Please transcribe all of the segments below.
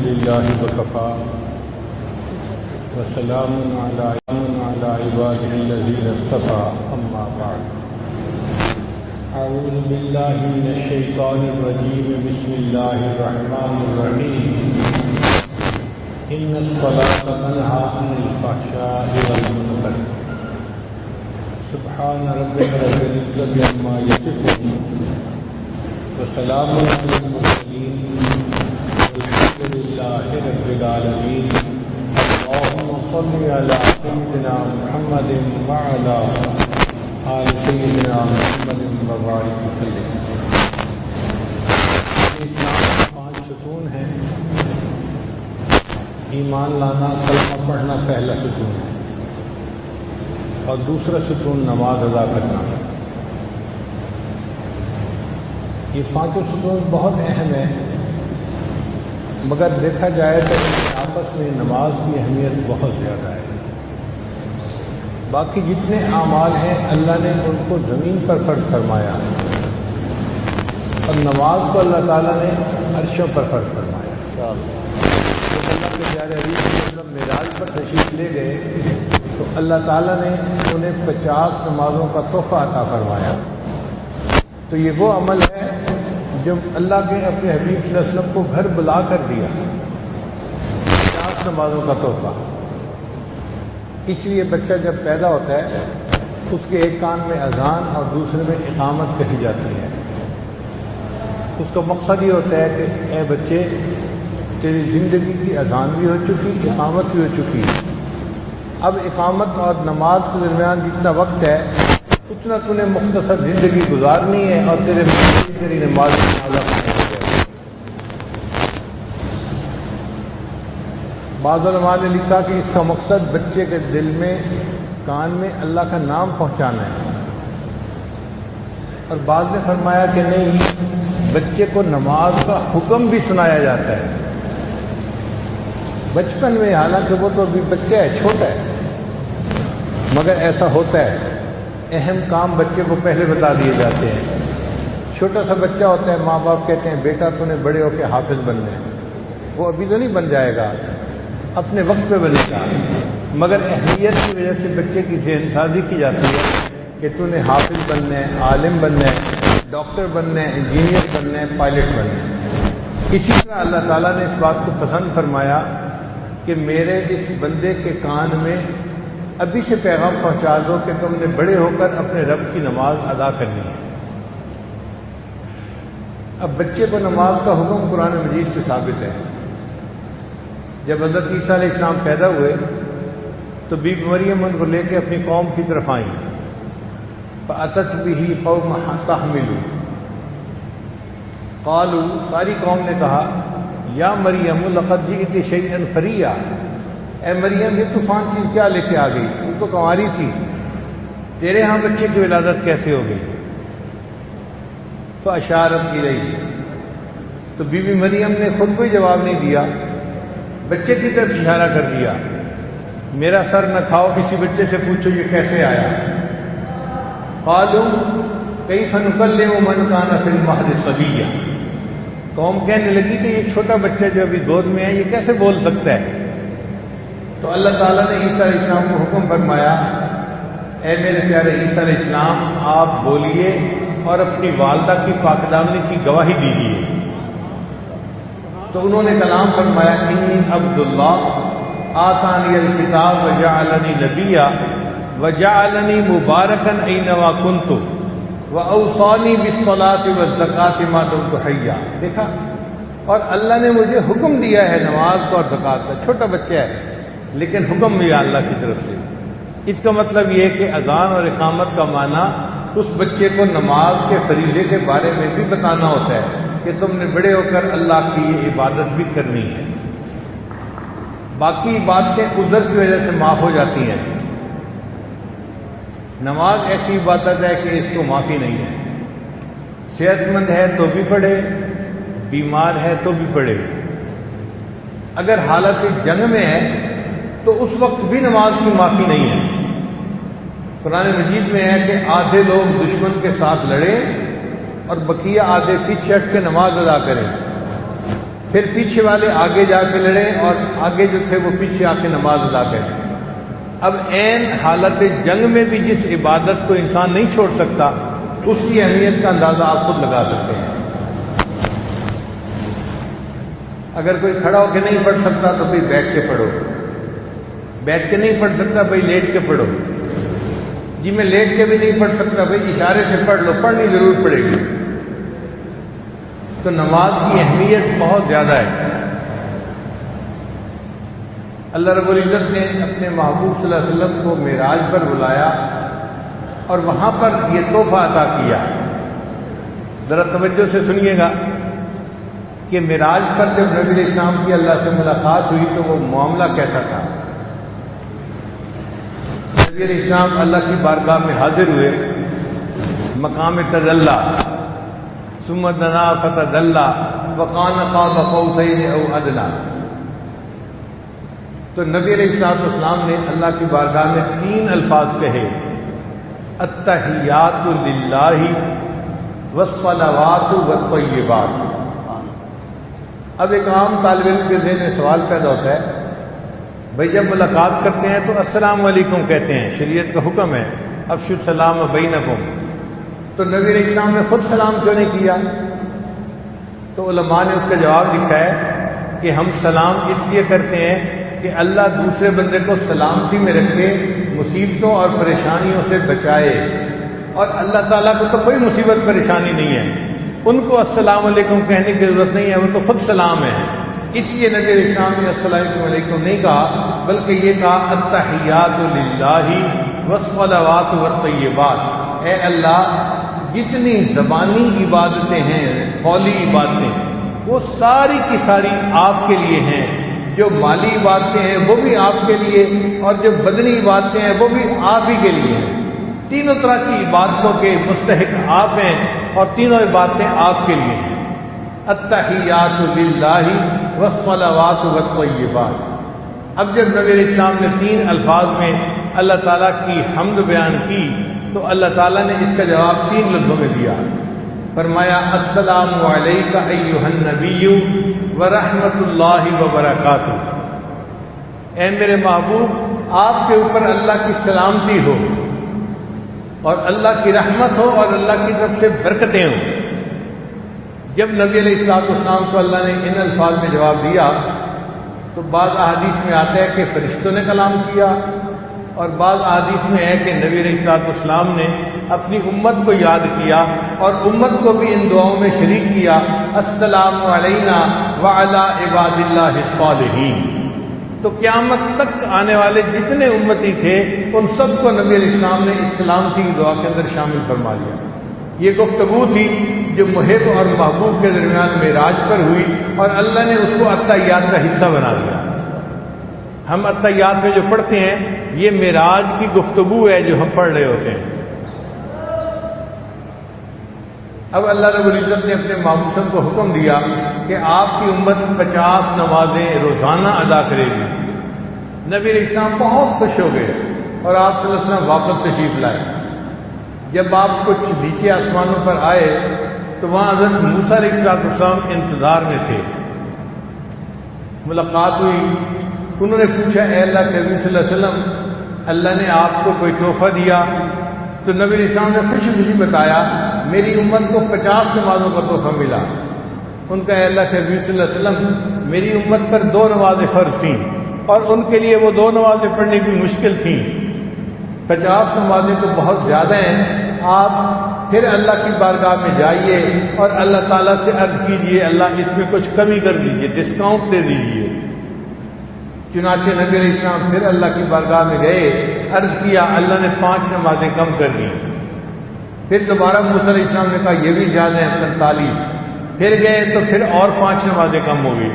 لله وكفى وسلام على عباده الذين اصطفى أما بعد أعوذ بالله من الشيطان الرجيم بسم الله الرحمن الرحيم إن الصلاة تنهى عن الفحشاء والمنكر سبحان ربك رب العزة عما يصفون وسلام على المرسلين والحمد لله رب العالمين اللهم صل على سيدنا محمد وعلى آل سيدنا محمد وبارك وسلم. اسلام کے 5 ستون ہیں. ایمان لانا، کلمہ پڑھنا پہلا ستون ہے، اور دوسرا ستون نماز ادا کرنا. یہ 5 ستون بہت اہم ہیں، مگر دیکھا جائے تو آپس میں نماز کی اہمیت بہت زیادہ ہے. باقی جتنے اعمال ہیں اللہ نے ان کو زمین پر فرض فرمایا، اور نماز کو اللہ تعالیٰ نے عرشوں پر فرض فرمایا. جب اللہ کے پیارے حبیب صلی اللہ علیہ وسلم معراج پر تشریف لے گئے تو اللہ تعالیٰ نے انہیں 50 نمازوں کا تحفہ عطا فرمایا. تو یہ وہ عمل ہے جو اللہ کے اپنے حبیب صلی اللہ علیہ وسلم کو گھر بلا کر دیا، 50 نمازوں کا تحفہ. اس لیے بچہ جب پیدا ہوتا ہے اس کے ایک کان میں اذان اور دوسرے میں اقامت کہی جاتی ہے. اس کا مقصد یہ ہوتا ہے کہ اے بچے، تیری زندگی کی اذان بھی ہو چکی، اقامت بھی ہو چکی. اب اقامت اور نماز کے درمیان جتنا وقت ہے اتنا تو نے مختصر زندگی گزارنی ہے، اور تیری نماز بعض علماء نے لکھا کہ اس کا مقصد بچے کے دل میں، کان میں اللہ کا نام پہنچانا ہے. اور بعض نے فرمایا کہ نہیں، بچے کو نماز کا حکم بھی سنایا جاتا ہے بچپن میں. حالانکہ وہ تو ابھی بچہ ہے، چھوٹا ہے، مگر ایسا ہوتا ہے. اہم کام بچے کو پہلے بتا دیے جاتے ہیں. چھوٹا سا بچہ ہوتا ہے، ماں باپ کہتے ہیں بیٹا تو نے بڑے ہو کے حافظ بننا ہے. وہ ابھی تو نہیں بن جائے گا، اپنے وقت پہ بنے گا، مگر اہمیت کی وجہ سے بچے کی ذہن سازی کی جاتی ہے کہ تو نے حافظ بننا ہے، عالم بننا ہے، ڈاکٹر بننا ہے، انجینئر بننا ہے، پائلٹ بننا ہے. اسی طرح اللہ تعالیٰ نے اس بات کو پسند فرمایا کہ میرے اس بندے کے کان میں ابھی سے پیغام پہنچا دو کہ تم نے بڑے ہو کر اپنے رب کی نماز ادا کرنی ہے. اب بچے کو نماز کا حکم قرآن مجید سے ثابت ہے. جب حضرت عیسیٰ علیہ السلام پیدا ہوئے تو بی بی مریم ان کو لے کے اپنی قوم کی طرف آئیں. فَأَتَتْ بِهِ قَوْمَهَا تَحْمِلُ قَالُوا، ساری قوم نے کہا یا مریم لقد جئت شیئا فریا، اے مریم یہ طوفان چیز کیا لے کے آ گئی، تم تو کنواری تھی، تیرے ہاں بچے کی ولادت کیسے ہو گئی؟ فَأَشَارَتْ إِلَيْهِ، تو بی بی مریم نے خود کوئی جواب نہیں دیا، بچے کی طرف اشارہ کر دیا. میرا سر نہ کھاؤ، کسی بچے سے پوچھو یہ کیسے آیا. قالوا کیف نکلم من کان فی المہد صبیا، قوم کہنے لگی کہ یہ چھوٹا بچہ جو ابھی گود میں ہے یہ کیسے بول سکتا ہے. تو اللہ تعالیٰ نے عیسیٰ علیہ السلام کو حکم فرمایا اے میرے پیارے عیسیٰ علیہ السلام آپ بولیے اور اپنی والدہ کی پاکدامنی کی گواہی دیجیے. تو انہوں نے کلام فرمایا انی عبداللہ آتانی الکتاب وجعلنی نبیا وجعلنی مبارکا اینما کنت واوصانی بالصلاۃ والزکاۃ ما دمت حیا. دیکھا، اور اللہ نے مجھے حکم دیا ہے نماز کا اور زکوٰۃ کا. چھوٹا بچہ ہے لیکن حکم بھی اللہ کی طرف سے. اس کا مطلب یہ ہے کہ اذان اور اقامت کا معنی اس بچے کو نماز کے فریضے کے بارے میں بھی بتانا ہوتا ہے کہ تم نے بڑے ہو کر اللہ کی یہ عبادت بھی کرنی ہے. باقی باتیں عذر کی وجہ سے معاف ہو جاتی ہیں. نماز ایسی عبادت ہے کہ اس کو معافی نہیں ہے. صحت مند ہے تو بھی پڑھے، بیمار ہے تو بھی پڑھے. اگر حالت جنگ میں ہے تو اس وقت بھی نماز کی معافی نہیں ہے. قرآن مجید میں ہے کہ آدھے لوگ دشمن کے ساتھ لڑیں اور بقیہ آدھے پیچھے ہٹ کے نماز ادا کریں. پھر پیچھے والے آگے جا کے لڑے اور آگے جو تھے وہ پیچھے آ کے نماز ادا کریں۔ اب عین حالت جنگ میں بھی جس عبادت کو انسان نہیں چھوڑ سکتا اس کی اہمیت کا اندازہ آپ خود لگا سکتے ہیں۔ اگر کوئی کھڑا ہو کے نہیں پڑھ سکتا تو کوئی بیٹھ کے پڑھو، بیٹھ کے نہیں پڑھ سکتا بھائی لیٹ کے پڑھو، جی میں لیٹ کے بھی نہیں پڑھ سکتا بھائی اشارے سے پڑھ لو، پڑھنی ضرور پڑے گی۔ تو نماز کی اہمیت بہت زیادہ ہے۔ اللہ رب العزت نے اپنے محبوب صلی اللہ علیہ وسلم کو معراج پر بلایا اور وہاں پر یہ تحفہ عطا کیا۔ ذرا توجہ سے سنیے گا کہ معراج پر جب نبی علیہ السلام کی اللہ سے ملاقات ہوئی تو وہ معاملہ کیسا تھا۔ نبی علیہ السلام اللہ کی بارگاہ میں حاضر ہوئے، مقام تجلی، ثم دنا فتدلی وکان قاب قوسین او ادنی۔ تو نبی علیہ السلام نے اللہ کی بارگاہ میں 3 الفاظ کہے، التحیات للہ والصلوات والطیبات۔ اب ایک عام طالب علم کے ذہن میں سوال پیدا ہوتا ہے، بھائی جب ملاقات کرتے ہیں تو السلام علیکم کہتے ہیں، شریعت کا حکم ہے افشوا السلام بینکم، تو نبی علیہ السلام نے خود سلام کیوں نہیں کیا؟ تو علماء نے اس کا جواب لکھا ہے کہ ہم سلام اس لیے کرتے ہیں کہ اللہ دوسرے بندے کو سلامتی میں رکھے، مصیبتوں اور پریشانیوں سے بچائے، اور اللہ تعالیٰ کو تو کوئی مصیبت پریشانی نہیں ہے، ان کو السلام علیکم کہنے کی ضرورت نہیں ہے، وہ تو خود سلام ہے۔ اس لیے نبی علیہ السلام نے السلام علیکم نہیں کہا، بلکہ یہ کہا التحیات للہ والصلوات والطیبات۔ اے اللہ جتنی زبانی عبادتیں ہیں، قولی عبادتیں، وہ ساری کی ساری آپ کے لیے ہیں، جو مالی عبادتیں ہیں وہ بھی آپ کے لیے، اور جو بدنی عبادتیں ہیں وہ بھی آپ ہی کے لیے ہیں۔ تینوں طرح کی عبادتوں کے مستحق آپ ہیں اور تینوں عبادتیں آپ کے لیے ہیں۔ التحیات للہ والصلوات والطیبات۔ اب جب نبی علیہ السلام نے 3 الفاظ میں اللہ تعالیٰ کی حمد بیان کی تو اللہ تعالیٰ نے اس کا جواب 3 لفظوں میں دیا، فرمایا السلام علیک ایھا النبی ورحمۃ اللہ وبرکاتہ۔ اے میرے محبوب، آپ کے اوپر اللہ کی سلامتی ہو اور اللہ کی رحمت ہو اور اللہ کی طرف سے برکتیں ہوں۔ جب نبی علیہ السلام کو اللہ نے ان الفاظ میں جواب دیا تو بعض احادیث میں آتا ہے کہ فرشتوں نے کلام کیا، اور بعض احادیث میں ہے کہ نبی علیہ السلام نے اپنی امت کو یاد کیا اور امت کو بھی ان دعاؤں میں شریک کیا، السلام علینا وعلی عباد اللہ الصالحین۔ تو قیامت تک آنے والے جتنے امتی تھے ان سب کو نبی علیہ السلام نے اس سلامتی کی دعا کے اندر شامل فرما لیا۔ یہ گفتگو تھی جو محب اور محبوب کے درمیان معراج پر ہوئی، اور اللہ نے اس کو التحیات کا حصہ بنا دیا۔ ہم التحیات میں جو پڑھتے ہیں یہ معراج کی گفتگو ہے جو ہم پڑھ رہے ہوتے ہیں۔ اب اللہ رب العزت نے اپنے محبوب کو حکم دیا کہ آپ کی امت 50 نمازیں روزانہ ادا کرے گی۔ نبی علیہ السلام بہت خوش ہو گئے اور آپ صلی اللہ علیہ وسلم واپس تشریف لائے۔ جب آپ کچھ نیچے آسمانوں پر آئے تو وہاں حضرت موسیٰ علیہ السلام انتظار میں تھے۔ ملاقات ہوئی، انہوں نے پوچھا اے اللہ کے نبی صلی اللہ علیہ وسلم، اللہ نے آپ کو کوئی تحفہ دیا؟ تو نبی علیہ السلام نے خوشی خوشی بتایا میری امت کو 50 نمازوں کا تحفہ ملا۔ ان کا اے اللہ کے نبی صلی اللہ علیہ وسلم، میری امت پر 2 نمازیں فرض تھیں اور ان کے لیے وہ 2 نمازیں پڑھنے کی مشکل تھیں، 50 نمازیں تو بہت زیادہ ہیں، آپ پھر اللہ کی بارگاہ میں جائیے اور اللہ تعالیٰ سے عرض کیجئے اللہ اس میں کچھ کمی کر دیجئے، ڈسکاؤنٹ دے دیجئے۔ چنانچہ نبی علیہ السلام پھر اللہ کی بارگاہ میں گئے، عرض کیا، اللہ نے 5 نمازیں کم کر دی۔ پھر دوبارہ موسیٰ علیہ السلام نے کہا یہ بھی زیادہ ہیں 45، پھر گئے تو پھر اور 5 نمازیں کم ہو گئی۔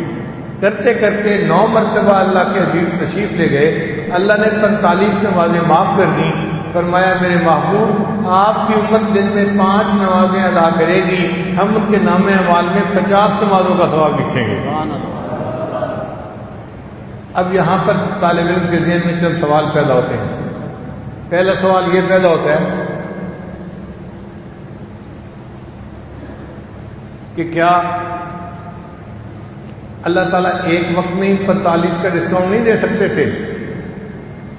کرتے کرتے 9 مرتبہ اللہ کے حبیب تشریف لے گئے، اللہ نے 45 نمازیں معاف کر دیں۔ فرمایا میرے محبوب، آپ کی امت دن میں 5 نمازیں ادا کرے گی، ہم ان کے نام اعمال میں 50 نمازوں کا ثواب لکھیں گے۔ اب یہاں پر طالب علم کے ذہن میں چند سوال پیدا ہوتے ہیں۔ پہلا سوال یہ پیدا ہوتا ہے کہ کیا اللہ تعالیٰ ایک وقت میں 45 کا ڈسکاؤنٹ نہیں دے سکتے تھے؟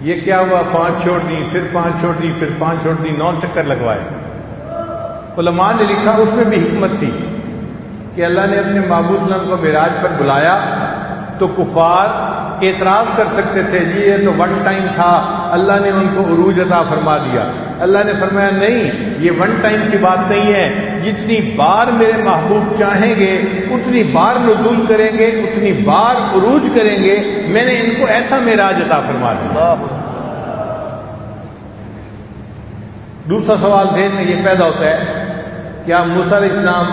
یہ کیا ہوا، 5 چھوڑ دی، پھر 5 چھوڑ دی، پھر 5 چھوڑ دی، 9 چکر لگوائے۔ علماء نے لکھا اس میں بھی حکمت تھی کہ اللہ نے اپنے محبوب صلی اللہ علیہ وسلم کو معراج پر بلایا تو کفار اعتراض کر سکتے تھے، جی یہ تو ون ٹائم تھا، اللہ نے ان کو عروج عطا فرما دیا۔ اللہ نے فرمایا نہیں، یہ ون ٹائم کی بات نہیں ہے، جتنی بار میرے محبوب چاہیں گے اتنی بار نزول کریں گے، اتنی بار عروج کریں گے، میں نے ان کو ایسا معراج عطا فرما دیا۔ دوسرا سوال ذہن میں یہ پیدا ہوتا ہے، کیا موسیٰ علیہ السلام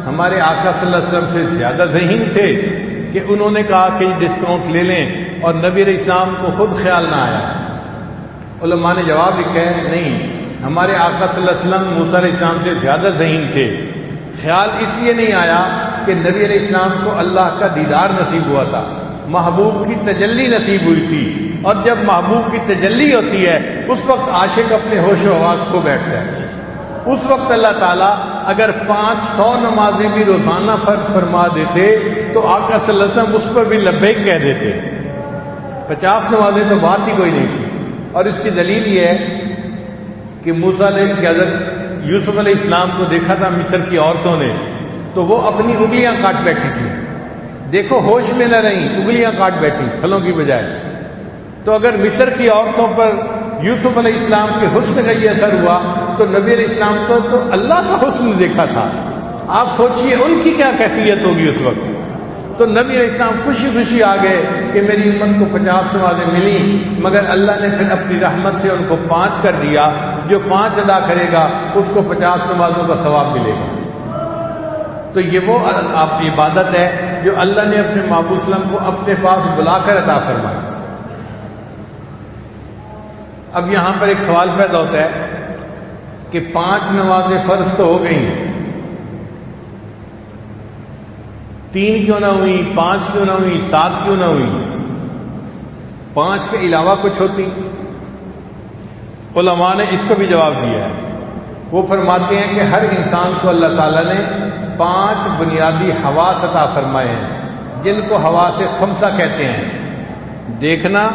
ہمارے آقا صلی اللہ علیہ وسلم سے زیادہ ذہین تھے کہ انہوں نے کہا کہ ڈسکاؤنٹ لے لیں اور نبی علیہ السلام کو خود خیال نہ آیا؟ علماء نے جواب لکھا ہے نہیں، ہمارے آقا صلی اللہ علیہ وسلم موسیٰ علیہ السلام سے زیادہ ذہین تھے۔ خیال اس لیے نہیں آیا کہ نبی علیہ السلام کو اللہ کا دیدار نصیب ہوا تھا، محبوب کی تجلی نصیب ہوئی تھی، اور جب محبوب کی تجلی ہوتی ہے اس وقت عاشق اپنے ہوش و حواس کھو بیٹھتا ہے۔ اس وقت اللہ تعالیٰ اگر 500 نمازیں بھی روزانہ فرض فرما دیتے تو آقا صلی اللہ علیہ وسلم اس پر بھی لبیک کہہ دیتے۔ 50 نمازیں تو بات ہی کوئی نہیں تھی۔ اور اس کی دلیل یہ ہے کہ موسیٰ نے حضرت یوسف علیہ السلام کو دیکھا تھا مصر کی عورتوں نے، تو وہ اپنی انگلیاں کاٹ بیٹھی تھی۔ دیکھو ہوش میں نہ رہیں، انگلیاں کاٹ بیٹھی پھلوں کی بجائے۔ تو اگر مصر کی عورتوں پر یوسف علیہ السلام کے حسن کا یہ اثر ہوا تو نبی علیہ السلام تو اللہ کا حسن دیکھا تھا۔ آپ سوچئے ان کی کیا کیفیت ہوگی اس وقت۔ تو نبی علیہ السلام خوشی خوشی آ گئے کہ میری امت کو 50 نمازیں ملی، مگر اللہ نے پھر اپنی رحمت سے ان کو 5 کر دیا۔ جو 5 ادا کرے گا اس کو 50 نمازوں کا ثواب ملے گا۔ تو یہ وہ عبادت ہے جو اللہ نے اپنے محبوب صلی اللہ علیہ وسلم کو اپنے پاس بلا کر عطا فرمائی۔ اب یہاں پر ایک سوال پیدا ہوتا ہے کہ 5 نمازیں فرض تو ہو گئیں، 3 کیوں نہ ہوئی، 5 کیوں نہ ہوئی، 7 کیوں نہ ہوئی، 5 کے علاوہ کچھ ہوتی؟ علماء نے اس کو بھی جواب دیا ہے۔ وہ فرماتے ہیں کہ ہر انسان کو اللہ تعالیٰ نے 5 بنیادی حواس عطا فرمائے ہیں، جن کو حواس خمسہ کہتے ہیں: دیکھنا،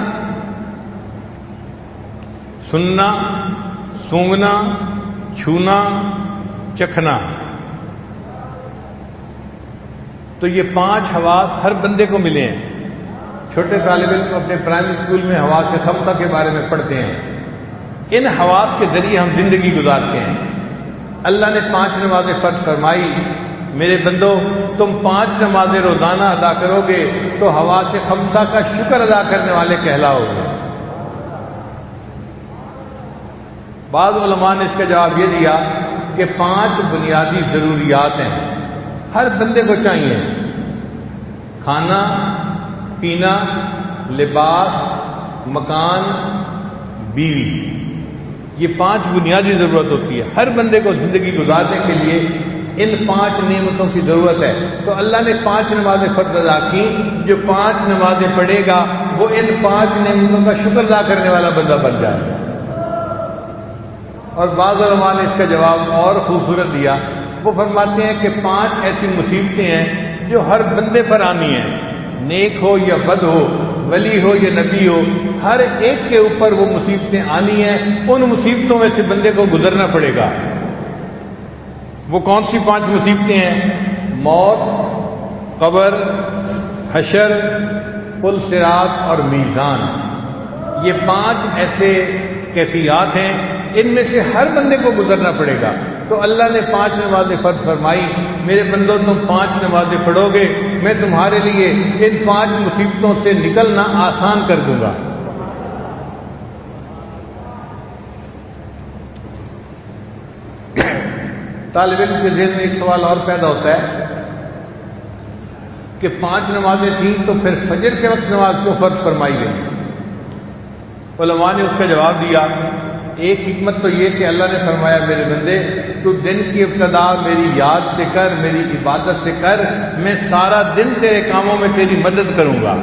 سننا، سونگنا، چھونا، چکھنا۔ تو یہ 5 حواس ہر بندے کو ملے ہیں۔ چھوٹے طالب علم اپنے پرائمری اسکول میں حواس خمسہ کے بارے میں پڑھتے ہیں۔ ان حواس کے ذریعے ہم زندگی گزارتے ہیں۔ اللہ نے 5 نمازیں فرض فرمائی، میرے بندو تم 5 نمازیں روزانہ ادا کرو گے تو حواس خمسہ کا شکر ادا کرنے والے کہلاؤ گے۔ بعض علماء نے اس کا جواب یہ دیا کہ 5 بنیادی ضروریات ہیں، ہر بندے کو چاہیے: کھانا، پینا، لباس، مکان، بیوی۔ یہ 5 بنیادی ضرورت ہوتی ہے ہر بندے کو زندگی گزارنے کے لیے۔ ان 5 نعمتوں کی ضرورت ہے، تو اللہ نے 5 نمازیں فرض ادا کی۔ جو 5 نمازیں پڑھے گا وہ ان 5 نعمتوں کا شکر ادا کرنے والا بندہ بن جائے گا۔ اور بعض علماء نے اس کا جواب اور خوبصورت دیا۔ وہ فرماتے ہیں کہ 5 ایسی مصیبتیں ہیں جو ہر بندے پر آنی ہیں، نیک ہو یا بد ہو، ولی ہو یا نبی ہو، ہر ایک کے اوپر وہ مصیبتیں آنی ہیں۔ ان مصیبتوں میں سے بندے کو گزرنا پڑے گا۔ وہ کون سی 5 مصیبتیں ہیں؟ موت، قبر، حشر، پل صراط اور میزان۔ یہ 5 ایسے کیفیات ہیں، ان میں سے ہر بندے کو گزرنا پڑے گا۔ تو اللہ نے 5 نمازیں فرض فرمائی، میرے بندو تم 5 نمازیں پڑھو گے، میں تمہارے لیے ان 5 مصیبتوں سے نکلنا آسان کر دوں گا۔ طالب علم کے ذہن میں ایک سوال اور پیدا ہوتا ہے کہ 5 نمازیں تھیں تو پھر فجر کے وقت نماز کیوں فرض فرمائی گئی؟ علماء نے اس کا جواب دیا، ایک حکمت تو یہ کہ اللہ نے فرمایا میرے بندے تو دن کی ابتدا میری یاد سے کر، میری عبادت سے کر، میں سارا دن تیرے کاموں میں تیری مدد کروں گا۔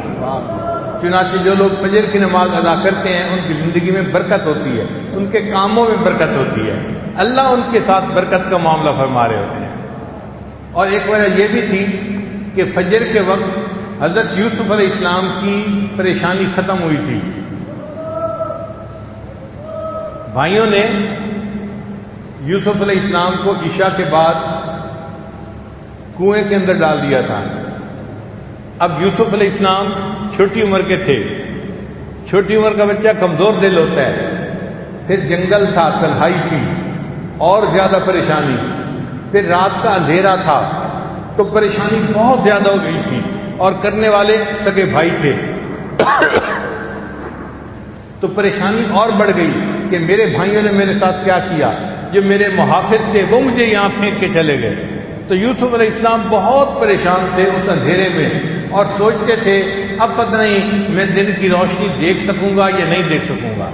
چنانچہ جو لوگ فجر کی نماز ادا کرتے ہیں ان کی زندگی میں برکت ہوتی ہے، ان کے کاموں میں برکت ہوتی ہے، اللہ ان کے ساتھ برکت کا معاملہ فرما رہے ہوتے ہیں۔ اور ایک وجہ یہ بھی تھی کہ فجر کے وقت حضرت یوسف علیہ السلام کی پریشانی ختم ہوئی تھی. بھائیوں نے یوسف علیہ السلام کو عشاء کے بعد کنویں کے اندر ڈال دیا تھا. اب یوسف علیہ السلام چھوٹی عمر کے تھے. چھوٹی عمر کا بچہ کمزور دل ہوتا ہے. پھر جنگل تھا، تنہائی تھی، اور زیادہ پریشانی. پھر رات کا اندھیرا تھا تو پریشانی بہت زیادہ ہو گئی تھی، اور کرنے والے سگے بھائی تھے. تو پریشانی اور بڑھ گئی کہ میرے بھائیوں نے میرے ساتھ کیا کیا. جو میرے محافظ تھے وہ مجھے یہاں پھینک کے چلے گئے. تو یوسف علیہ السلام بہت پریشان تھے اس اندھیرے میں، اور سوچتے تھے اب پتہ نہیں میں دن کی روشنی دیکھ سکوں گا یا نہیں دیکھ سکوں گا.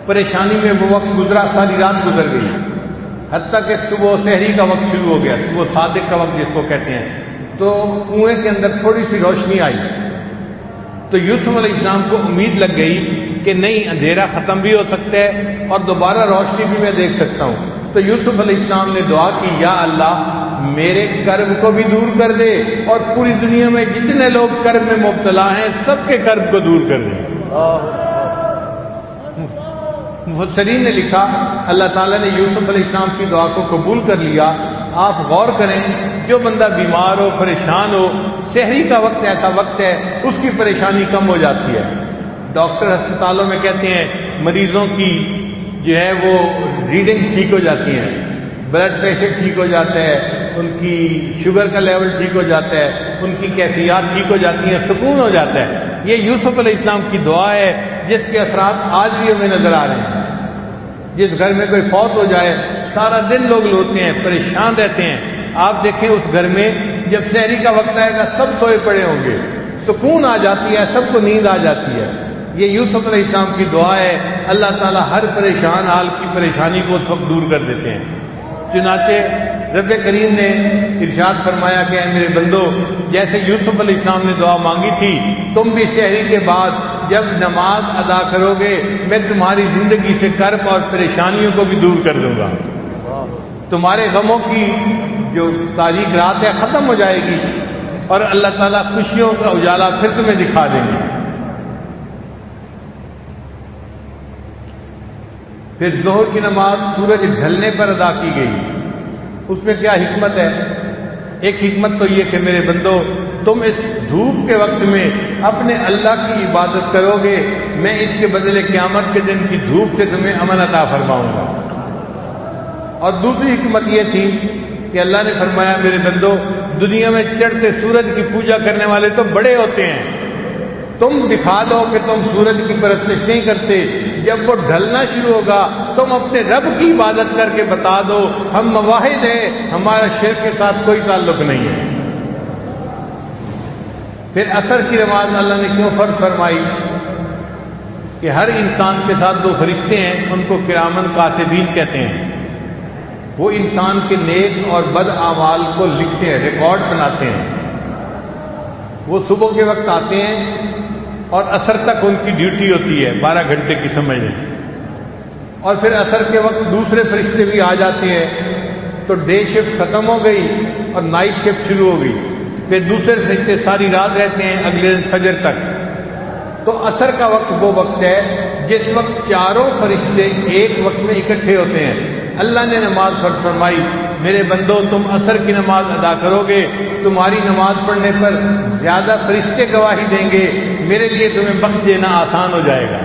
پریشانی میں وہ وقت گزرا، ساری رات گزر گئی، حتیٰ کہ صبح سحری کا وقت شروع ہو گیا، صبح صادق کا وقت جس کو کہتے ہیں. تو کنویں کے اندر تھوڑی سی روشنی آئی. تو یوسف علیہ السلام کو امید لگ گئی کہ نہیں، اندھیرا ختم بھی ہو سکتا ہے اور دوبارہ روشنی بھی میں دیکھ سکتا ہوں. تو یوسف علیہ السلام نے دعا کی، یا اللہ میرے کرب کو بھی دور کر دے، اور پوری دنیا میں جتنے لوگ کرب میں مبتلا ہیں سب کے کرب کو دور کر دے. مفسرین نے لکھا اللہ تعالیٰ نے یوسف علیہ السلام کی دعا کو قبول کر لیا. آپ غور کریں، جو بندہ بیمار ہو، پریشان ہو، سحری کا وقت ایسا وقت ہے اس کی پریشانی کم ہو جاتی ہے. ڈاکٹر ہسپتالوں میں کہتے ہیں مریضوں کی جو ہے وہ ریڈنگ ٹھیک ہو جاتی ہے، بلڈ پریشر ٹھیک ہو جاتا ہے، ان کی شوگر کا لیول ٹھیک ہو جاتا ہے، ان کی کیفیات ٹھیک ہو جاتی ہیں، سکون ہو جاتا ہے. یہ یوسف علیہ السلام کی دعا ہے جس کے اثرات آج بھی ہمیں نظر آ رہے ہیں. جس گھر میں کوئی فوت ہو جائے سارا دن لوگ روتے ہیں، پریشان رہتے ہیں. آپ دیکھیں اس گھر میں جب سحری کا وقت آئے گا سب سوئے پڑے ہوں گے، سکون آ جاتی ہے، سب کو نیند آ جاتی ہے. یہ یوسف علیہ السلام کی دعا ہے. اللہ تعالیٰ ہر پریشان حال کی پریشانی کو اس وقت دور کر دیتے ہیں. چنانچہ رب کریم نے ارشاد فرمایا کہ اے میرے بندو، جیسے یوسف علیہ السلام نے دعا مانگی تھی، تم بھی سحری کے بعد جب نماز ادا کرو گے میں تمہاری زندگی سے کرب اور پریشانیوں کو بھی دور کر دوں گا. تمہارے غموں کی جو تاریک رات ہے ختم ہو جائے گی، اور اللہ تعالیٰ خوشیوں کا اجالا پھر تمہیں دکھا دیں گے. پھر ظہر کی نماز سورج ڈھلنے پر ادا کی گئی. اس میں کیا حکمت ہے؟ ایک حکمت تو یہ کہ میرے بندو، تم اس دھوپ کے وقت میں اپنے اللہ کی عبادت کرو گے، میں اس کے بدلے قیامت کے دن کی دھوپ سے تمہیں امن عطا فرماؤں گا. اور دوسری حکمت یہ تھی کہ اللہ نے فرمایا میرے بندو، دنیا میں چڑھتے سورج کی پوجا کرنے والے تو بڑے ہوتے ہیں، تم دکھا دو کہ تم سورج کی پرستش نہیں کرتے. جب وہ ڈھلنا شروع ہوگا تم اپنے رب کی عبادت کر کے بتا دو ہم مواحد ہیں، ہمارا شرک کے ساتھ کوئی تعلق نہیں ہے. پھر عصر کی نماز اللہ نے کیوں فرض فرمائی؟ کہ ہر انسان کے ساتھ دو فرشتے ہیں، ان کو کرامن کاتبین کہتے ہیں. وہ انسان کے نیک اور بد اعمال کو لکھتے ہیں، ریکارڈ بناتے ہیں. وہ صبح کے وقت آتے ہیں اور عصر تک ان کی ڈیوٹی ہوتی ہے، 12 گھنٹے کی سمجھ لیں. اور پھر عصر کے وقت دوسرے فرشتے بھی آ جاتے ہیں، تو ڈے شفٹ ختم ہو گئی اور نائٹ شفٹ شروع ہو گئی. پھر دوسرے فرشتے ساری رات رہتے ہیں اگلے دن فجر تک. تو عصر کا وقت وہ وقت ہے جس وقت چاروں فرشتے ایک وقت میں اکٹھے ہوتے ہیں. اللہ نے نماز فرض فرمائی، میرے بندو تم عصر کی نماز ادا کرو گے، تمہاری نماز پڑھنے پر زیادہ فرشتے گواہی دیں گے، میرے لیے تمہیں بخش دینا آسان ہو جائے گا.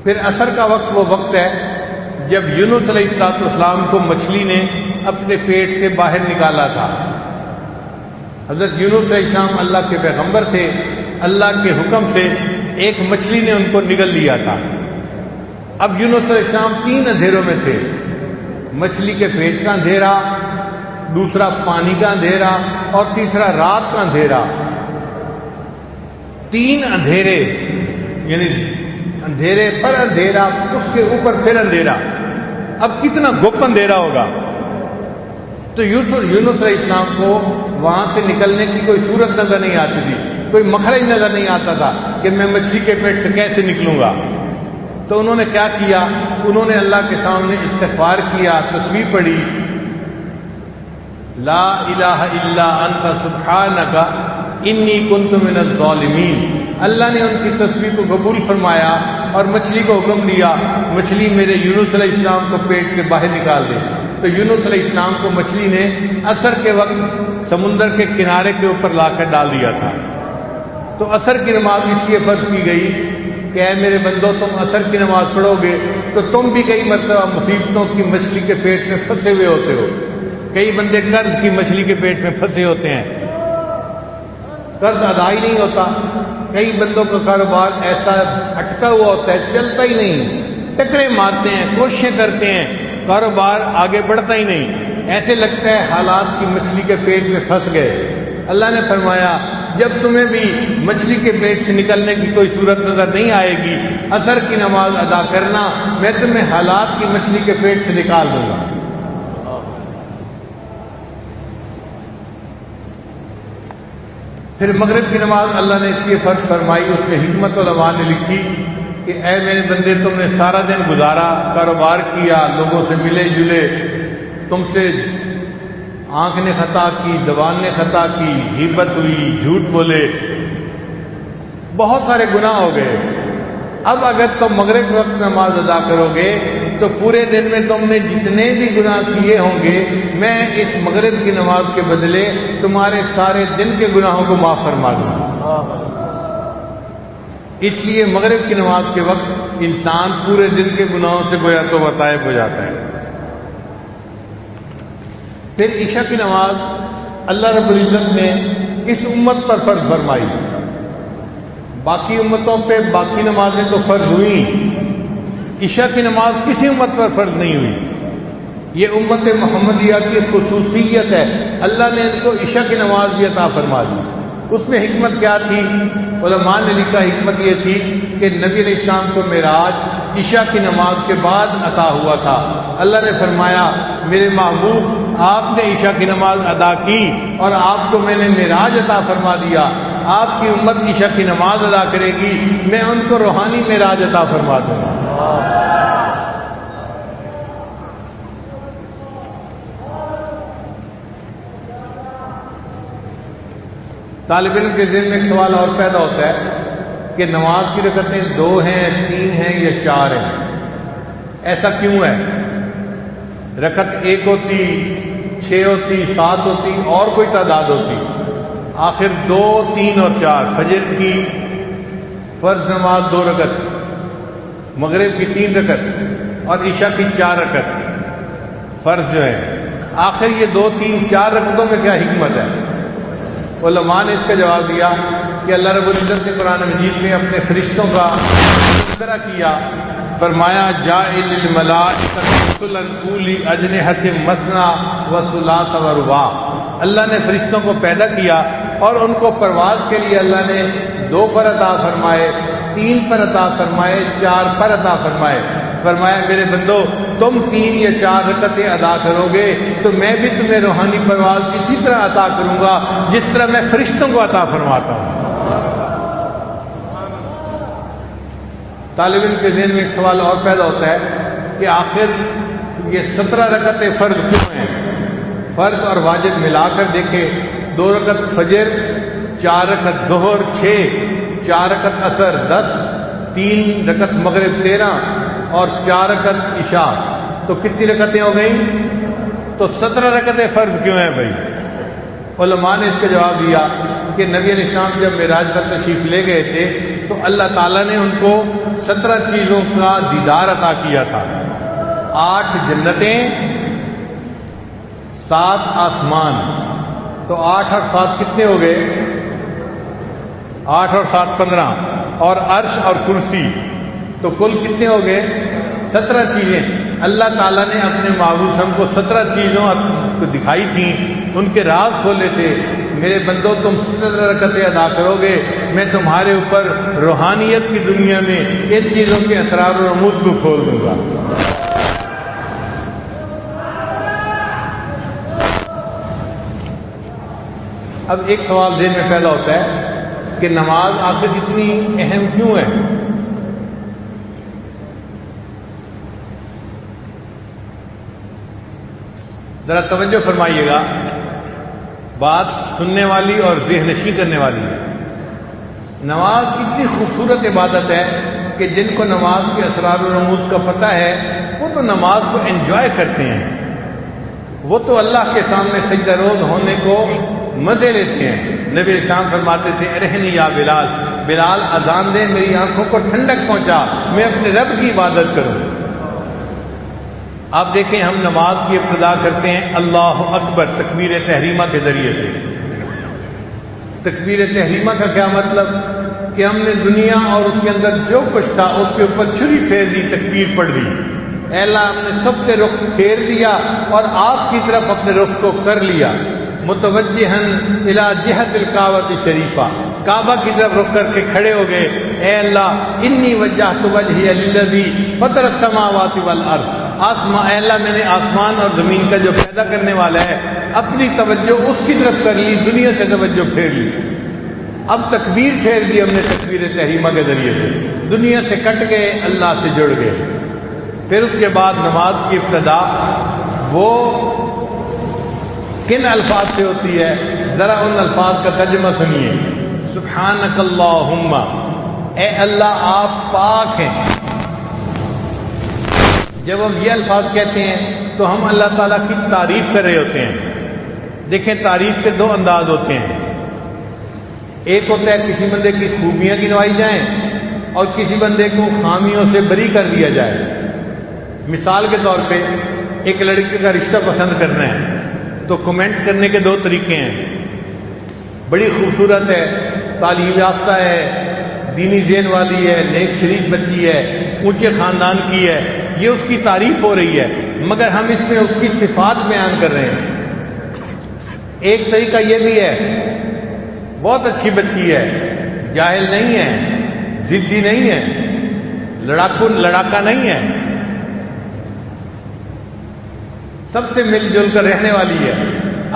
پھر عصر کا وقت وہ وقت ہے جب یونس علیہ السلام کو مچھلی نے اپنے پیٹ سے باہر نکالا تھا. حضرت یونس علیہ السلام اللہ کے پیغمبر تھے، اللہ کے حکم سے ایک مچھلی نے ان کو نگل لیا تھا. اب یونس علیہ السلام 3 اندھیروں میں تھے، مچھلی کے پیٹ کا اندھیرا، دوسرا پانی کا اندھیرا، اور تیسرا رات کا اندھیرا. 3 اندھیرے، یعنی اندھیرے پر اندھیرا، اس کے اوپر پھر اندھیرا. اب کتنا گپ اندھیرا ہوگا. تو یونس علیہ السلام کو وہاں سے نکلنے کی کوئی صورت نظر نہیں آتی تھی، کوئی مخرج نظر نہیں آتا تھا کہ میں مچھلی کے پیٹ سے کیسے نکلوں گا. تو انہوں نے کیا کیا؟ انہوں نے اللہ کے سامنے استغفار کیا، تسبیح پڑھی، لا الہ الا انت سبحانک انی کنت من الظالمین۔ اللہ نے ان کی تسبیح کو قبول فرمایا اور مچھلی کو حکم دیا مچھلی میرے یونس علیہ السلام کو پیٹ سے باہر نکال دے، تو یونس علیہ السلام کو مچھلی نے عصر کے وقت سمندر کے کنارے کے اوپر لا کر ڈال دیا تھا۔ تو عصر کی نماز اس لیے فرض کی گئی کہ اے میرے بندو تم عصر کی نماز پڑھو گے تو تم بھی کئی مرتبہ مصیبتوں کی مچھلی کے پیٹ میں پھنسے ہوئے ہوتے ہو۔ کئی بندے قرض کی مچھلی کے پیٹ میں پھنسے ہوتے ہیں، قرض ادا ہی نہیں ہوتا۔ کئی بندوں کا کاروبار ایسا اٹکا ہوا ہوتا ہے، چلتا ہی نہیں، ٹکرے مارتے ہیں، کوششیں کرتے ہیں، کاروبار آگے بڑھتا ہی نہیں، ایسے لگتا ہے حالات کی مچھلی کے پیٹ میں پھنس گئے۔ اللہ نے فرمایا جب تمہیں بھی مچھلی کے پیٹ سے نکلنے کی کوئی صورت نظر نہیں آئے گی، عصر کی نماز ادا کرنا، میں تمہیں حالات کی مچھلی کے پیٹ سے نکال دوں گا۔ پھر مغرب کی نماز اللہ نے اس لیے فرض فرمائی، اس میں حکمت علماء نے لکھی کہ اے میرے بندے تم نے سارا دن گزارا، کاروبار کیا، لوگوں سے ملے جلے، تم سے آنکھ نے خطا کی، زبان نے خطا کی، غیبت ہوئی، جھوٹ بولے، بہت سارے گناہ ہو گئے۔ اب اگر تم مغرب وقت نماز ادا کرو گے تو پورے دن میں تم نے جتنے بھی گناہ کیے ہوں گے میں اس مغرب کی نماز کے بدلے تمہارے سارے دن کے گناہوں کو معاف فرما دوں گا۔ اس لیے مغرب کی نماز کے وقت انسان پورے دن کے گناہوں سے گویا تو طائب ہو جاتا ہے۔ پھر عشاء کی نماز اللہ رب العزت نے اس امت پر فرض فرمائی، باقی امتوں پہ باقی نمازیں تو فرض ہوئیں، عشاء کی نماز کسی امت پر فرض نہیں ہوئی۔ یہ امت محمدیہ کی خصوصیت ہے، اللہ نے ان کو عشاء کی نماز بھی عطا فرما دی۔ اس میں حکمت کیا تھی؟ علماء نے لکھا حکمت یہ تھی کہ نبی علیہ السلام کو معراج عشاء کی نماز کے بعد عطا ہوا تھا۔ اللہ نے فرمایا میرے محبوب آپ نے عشاء کی نماز ادا کی اور آپ کو میں نے معراج عطا فرما دیا، آپ کی امت عشاء کی نماز ادا کرے گی، میں ان کو روحانی معراج عطا فرما دوں گا۔ طالب علم کے ذہن میں ایک سوال اور پیدا ہوتا ہے کہ نماز کی رکعتیں 2 ہیں، 3 ہیں یا 4 ہیں؟ ایسا کیوں ہے؟ رکعت 1 ہوتی، 6 ہوتی، 7 ہوتی، اور کوئی تعداد ہوتی، آخر 2، 3 اور 4۔ فجر کی فرض نماز 2 رکعت، مغرب کی 3 رکعت اور عشاء کی 4 رکعت فرض جو ہے، آخر یہ 2، 3، 4 رکعتوں میں کیا حکمت ہے؟ علماء نے اس کا جواب دیا کہ اللہ رب العزت نے قرآن مجید میں اپنے فرشتوں کا تذکرہ کیا، فرمایا جاعل الملائکۃ رسلا اولی اجنحۃ مثنی وثلاث ورباع۔ اللہ نے فرشتوں کو پیدا کیا اور ان کو پرواز کے لیے اللہ نے 2 پر عطا فرمائے، 3 پر عطا فرمائے، 4 پر عطا فرمائے۔ فرمایا میرے بندو تم 3 یا 4 رکعتیں ادا کرو گے تو میں بھی تمہیں روحانی پرواز اسی طرح عطا کروں گا جس طرح میں فرشتوں کو عطا فرماتا ہوں۔ طالب علم کے ذہن میں ایک سوال اور پیدا ہوتا ہے کہ آخر یہ 17 رکعتیں فرض کیوں ہیں؟ فرض اور واجب ملا کر دیکھے، 2 رکعت فجر، 4 رکعت ظہر 6، 4 رکعت عصر 10، 3 رکعت مغرب 13 اور 4 رکعت عشاء، تو کتنی رکعتیں ہو گئیں؟ تو 17 رکعتیں فرض کیوں ہیں بھائی؟ علماء نے اس کا جواب دیا کہ نبی علیہ السلام جب معراج پر تشریف لے گئے تھے تو اللہ تعالیٰ نے ان کو 17 چیزوں کا دیدار عطا کیا تھا، 8 جنتیں، 7 آسمان، تو 8 اور 7 کتنے ہو گئے؟ 8 اور 7 15، اور عرش اور کرسی، تو کل کتنے ہو گئے؟ 17 چیزیں۔ اللہ تعالیٰ نے اپنے محبوب ہم کو 17 چیزوں کو دکھائی تھیں، ان کے راز کھولے تھے۔ میرے بندو تم 17 رکعتیں ادا کرو گے، میں تمہارے اوپر روحانیت کی دنیا میں ان چیزوں کے اسرار و رموز کو کھول دوں گا۔ اب ایک سوال ذہن میں پیدا ہوتا ہے کہ نماز آخر اتنی اہم کیوں ہے؟ ذرا توجہ فرمائیے گا، بات سننے والی اور ذہن نشین کرنے والی ہے۔ نماز اتنی خوبصورت عبادت ہے کہ جن کو نماز کے اسرار و رموز کا پتہ ہے وہ تو نماز کو انجوائے کرتے ہیں، وہ تو اللہ کے سامنے سجدہ روز ہونے کو مزے لیتے ہیں۔ نبی اسلام فرماتے تھے ارحنی یا بلال، بلال اذان دے، میری آنکھوں کو ٹھنڈک پہنچا، میں اپنے رب کی عبادت کروں۔ آپ دیکھیں ہم نماز کی ابتدا کرتے ہیں اللہ اکبر تکبیر تحریمہ کے ذریعے سے۔ تکبیر تحریمہ کا کیا مطلب؟ کہ ہم نے دنیا اور اس کے اندر جو کچھ تھا اس کے اوپر چھری پھیر دی، تکبیر پڑھ دی۔ اے اللہ ہم نے سب سے رخ پھیر دیا اور آپ کی طرف اپنے رخ کو کر لیا، متوجہن الی جہت الکعبۃ الشریفہ، کعبہ کی طرف رخ کر کے کھڑے ہو گئے۔ اے اللہ انی وجہت وجہی للذی فطر السماوات والارض، اے اللہ میں نے آسمان اور زمین کا جو پیدا کرنے والا ہے اپنی توجہ اس کی طرف کر لی، دنیا سے توجہ پھیر لی۔ اب تکبیر پھیر دی ہم نے تکبیر تحریمہ کے ذریعے سے، دنیا سے کٹ گئے، اللہ سے جڑ گئے۔ پھر اس کے بعد نماز کی ابتدا وہ کن الفاظ سے ہوتی ہے؟ ذرا ان الفاظ کا ترجمہ سنیے۔ سبحانک اللہم، اے اللہ آپ پاک ہیں۔ جب ہم یہ الفاظ کہتے ہیں تو ہم اللہ تعالیٰ کی تعریف کر رہے ہوتے ہیں۔ دیکھیں تعریف کے دو انداز ہوتے ہیں، ایک ہوتا ہے کسی بندے کی خوبیاں گنوائی جائیں اور کسی بندے کو خامیوں سے بری کر دیا جائے۔ مثال کے طور پہ ایک لڑکے کا رشتہ پسند کرنا ہے تو کمنٹ کرنے کے دو طریقے ہیں، بڑی خوبصورت ہے، تعلیم یافتہ ہے، دینی ذہن والی ہے، نیک شریف بچی ہے، اونچے خاندان کی ہے، یہ اس کی تعریف ہو رہی ہے، مگر ہم اس میں اس کی صفات بیان کر رہے ہیں۔ ایک طریقہ یہ بھی ہے، بہت اچھی بچی ہے، جاہل نہیں ہے، ضدی نہیں ہے، لڑاکا نہیں ہے، سب سے مل جل کر رہنے والی ہے۔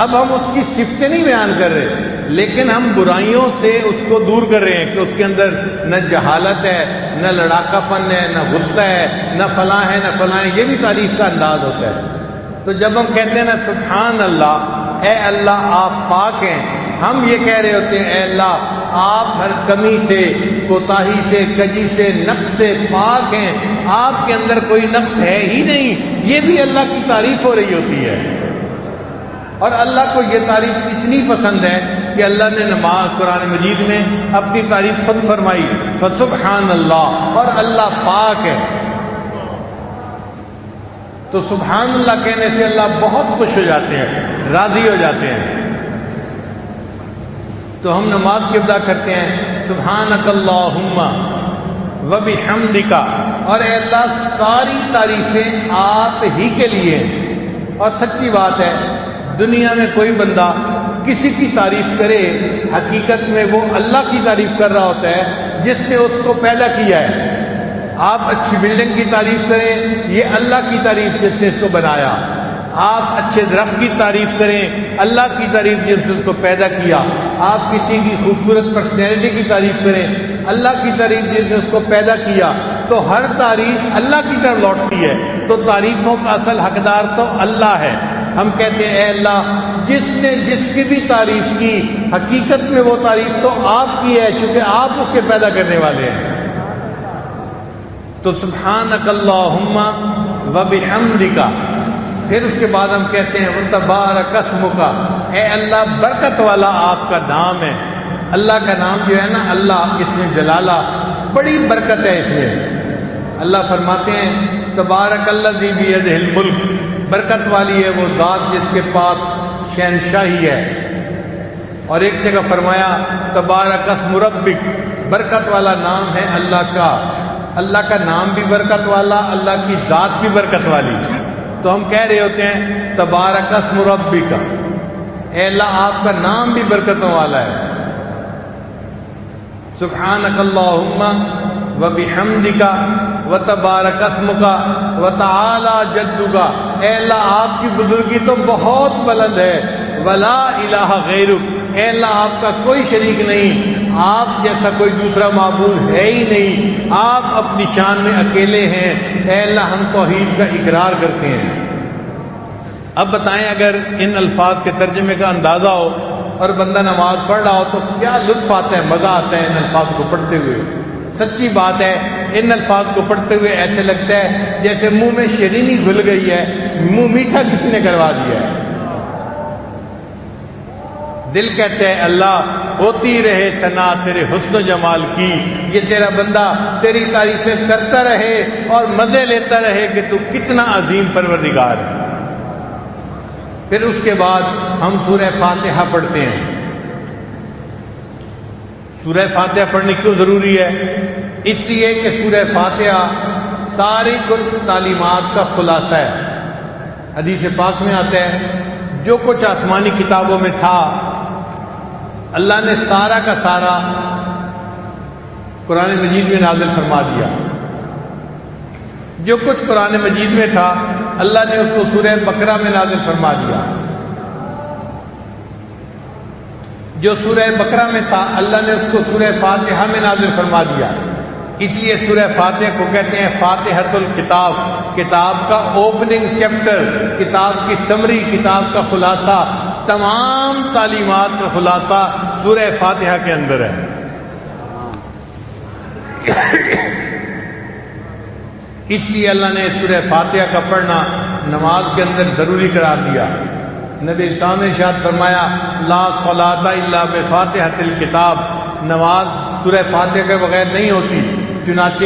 اب ہم اس کی صفتیں نہیں بیان کر رہے، لیکن ہم برائیوں سے اس کو دور کر رہے ہیں کہ اس کے اندر نہ جہالت ہے، نہ لڑاکا پن ہے، نہ غصہ ہے، نہ فلاں ہے، نہ فلاں ہے۔ یہ بھی تعریف کا انداز ہوتا ہے۔ تو جب ہم کہتے ہیں نا سبحان اللہ، اے اللہ آپ پاک ہیں، ہم یہ کہہ رہے ہوتے ہیں اے اللہ آپ ہر کمی سے، کوتاہی سے، کجی سے، نقص سے پاک ہیں، آپ کے اندر کوئی نقص ہے ہی نہیں۔ یہ بھی اللہ کی تعریف ہو رہی ہوتی ہے، اور اللہ کو یہ تعریف اتنی پسند ہے کہ اللہ نے نماز قرآن مجید میں اپنی تعریف خود فرمائی، فسبحان اللہ، اور اللہ پاک ہے۔ تو سبحان اللہ کہنے سے اللہ بہت خوش ہو جاتے ہیں، راضی ہو جاتے ہیں۔ تو ہم نماز کی ابتدا کرتے ہیں سبحانک اللہم وبحمدک، اور اے اللہ ساری تعریفیں آپ ہی کے لیے ہیں۔ اور سچی بات ہے دنیا میں کوئی بندہ کسی کی تعریف کرے حقیقت میں وہ اللہ کی تعریف کر رہا ہوتا ہے جس نے اس کو پیدا کیا ہے۔ آپ اچھی بلڈنگ کی تعریف کریں، یہ اللہ کی تعریف جس نے اس کو بنایا۔ آپ اچھے درخت کی تعریف کریں، اللہ کی تعریف جس نے اس کو پیدا کیا۔ آپ کسی کی خوبصورت پرسنالٹی کی تعریف کریں، اللہ کی تعریف جس نے اس کو پیدا کیا۔ تو ہر تعریف اللہ کی طرف لوٹتی ہے، تو تعریفوں کا اصل حقدار تو اللہ ہے۔ ہم کہتے ہیں اے اللہ جس نے جس کی بھی تعریف کی حقیقت میں وہ تعریف تو آپ کی ہے، چونکہ آپ اس کے پیدا کرنے والے ہیں۔ تو سبحانک اللہم وبحمدک، پھر اس کے بعد ہم کہتے ہیں وتبارک اسمک، اے اللہ برکت والا آپ کا نام ہے۔ اللہ کا نام جو ہے نا اللہ، اس میں جلالہ بڑی برکت ہے اس میں۔ اللہ فرماتے ہیں تبارک الذی بیدہ الملک، برکت والی ہے وہ ذات جس کے پاس شہنشاہی ہے۔ اور ایک جگہ فرمایا تبارک اسم ربک، برکت والا نام ہے اللہ کا۔ اللہ کا نام بھی برکت والا، اللہ کی ذات بھی برکت والی۔ تو ہم کہہ رہے ہوتے ہیں تبارک اسم ربک، اے اللہ آپ کا نام بھی برکتوں والا ہے۔ سبحانک اللہم وبحمدک وتبارک اسمک وتعالی جدک، اے اللہ آپ کی بزرگی تو بہت بلند ہے۔ ولا الہ غیرک، اے اللہ آپ کا کوئی شریک نہیں، آپ جیسا کوئی دوسرا معبود ہے ہی نہیں، آپ اپنی شان میں اکیلے ہیں۔ اے اللہ ہم توحید کا اقرار کرتے ہیں۔ اب بتائیں اگر ان الفاظ کے ترجمے کا اندازہ ہو اور بندہ نماز پڑھ رہا ہو تو کیا لطف آتا ہے، مزہ آتا ہے ان الفاظ کو پڑھتے ہوئے. سچی بات ہے، ان الفاظ کو پڑھتے ہوئے ایسے لگتا ہے جیسے منہ میں شیرینی گھل گئی ہے، منہ میٹھا کسی نے کروا دیا ہے. دل کہتے ہیں اللہ ہوتی رہے ثنا تیرے حسن و جمال کی، یہ تیرا بندہ تیری تعریفیں کرتا رہے اور مزے لیتا رہے کہ تو کتنا عظیم پروردگار ہے. پھر اس کے بعد ہم سورہ فاتحہ پڑھتے ہیں. سورہ فاتحہ پڑھنی کیوں ضروری ہے؟ اس لیے کہ سورہ فاتحہ ساری تعلیمات کا خلاصہ ہے. حدیث پاک میں آتا ہے جو کچھ آسمانی کتابوں میں تھا اللہ نے سارا کا سارا قرآن مجید میں نازل فرما دیا. جو کچھ قرآن مجید میں تھا اللہ نے اس کو سورہ بقرہ میں نازل فرما دیا. جو سورہ بقرہ میں تھا اللہ نے اس کو سورہ فاتحہ میں نازل فرما دیا. اس لیے سورہ فاتحہ کو کہتے ہیں فاتحۃ الکتاب، کتاب کا اوپننگ چیپٹر، کتاب کی سمری، کتاب کا خلاصہ، تمام تعلیمات کا خلاصہ سورہ فاتحہ کے اندر ہے. اس لیے اللہ نے سورہ فاتحہ کا پڑھنا نماز کے اندر ضروری قرار دیا. نبی اسلام نے ارشاد فرمایا لا صلاۃ الا بفاتحۃ الکتاب، نماز سورہ فاتحہ کے بغیر نہیں ہوتی. چنانچہ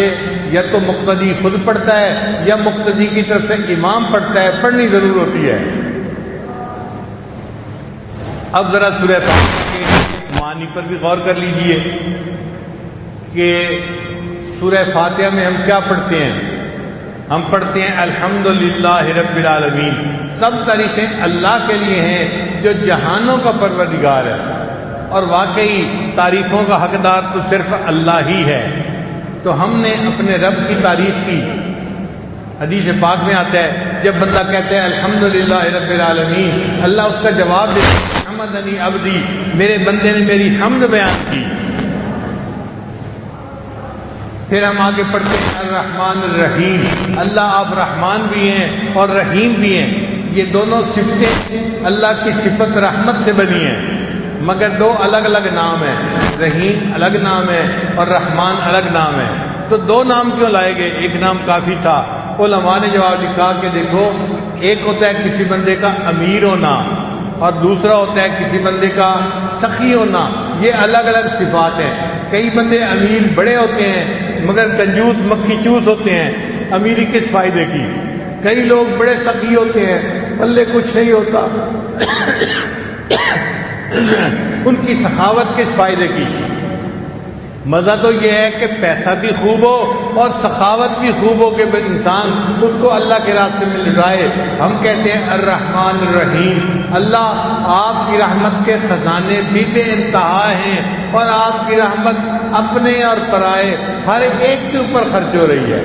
یا تو مقتدی خود پڑھتا ہے یا مقتدی کی طرف سے امام پڑھتا ہے، پڑھنی ضرور ہوتی ہے. اب ذرا سورہ فاتحہ کے معنی پر بھی غور کر لیجئے کہ سورہ فاتحہ میں ہم کیا پڑھتے ہیں. ہم پڑھتے ہیں الحمدللہ رب العالمین، سب تعریفیں اللہ کے لیے ہیں جو جہانوں کا پروردگار ہے، اور واقعی تعریفوں کا حقدار تو صرف اللہ ہی ہے. تو ہم نے اپنے رب کی تعریف کی. حدیث پاک میں آتا ہے جب بندہ کہتا ہے الحمدللہ رب العالمین، اللہ اس کا جواب دیتا ہے حمدنی عبدی، میرے بندے نے میری حمد بیان کی. پھر ہم آگے پڑھتے ہیں الرحمن الرحیم، اللہ آپ رحمان بھی ہیں اور رحیم بھی ہیں. یہ دونوں صفتیں اللہ کی صفت رحمت سے بنی ہیں، مگر دو الگ الگ نام ہیں. رحیم الگ نام ہے اور رحمان الگ نام ہے. تو دو نام کیوں لائے گئے؟ ایک نام کافی تھا. علماء نے جواب لکھا کہ دیکھو، ایک ہوتا ہے کسی بندے کا امیر ہونا اور دوسرا ہوتا ہے کسی بندے کا سخی ہونا. یہ الگ الگ صفات ہیں. کئی بندے امیر بڑے ہوتے ہیں مگر کنجوس مکھی چوس ہوتے ہیں، امیری کس فائدے کی. کئی لوگ بڑے سخی ہوتے ہیں، پلے کچھ نہیں ہوتا، ان کی سخاوت کس فائدے کی. مزہ تو یہ ہے کہ پیسہ بھی خوب ہو اور سخاوت بھی خوب ہو کہ انسان اس کو اللہ کے راستے میں لٹائے. ہم کہتے ہیں الرحمن الرحیم، اللہ آپ کی رحمت کے خزانے بھی بے انتہا ہیں اور آپ کی رحمت اپنے اور پرائے ہر ایک کے اوپر خرچ ہو رہی ہے.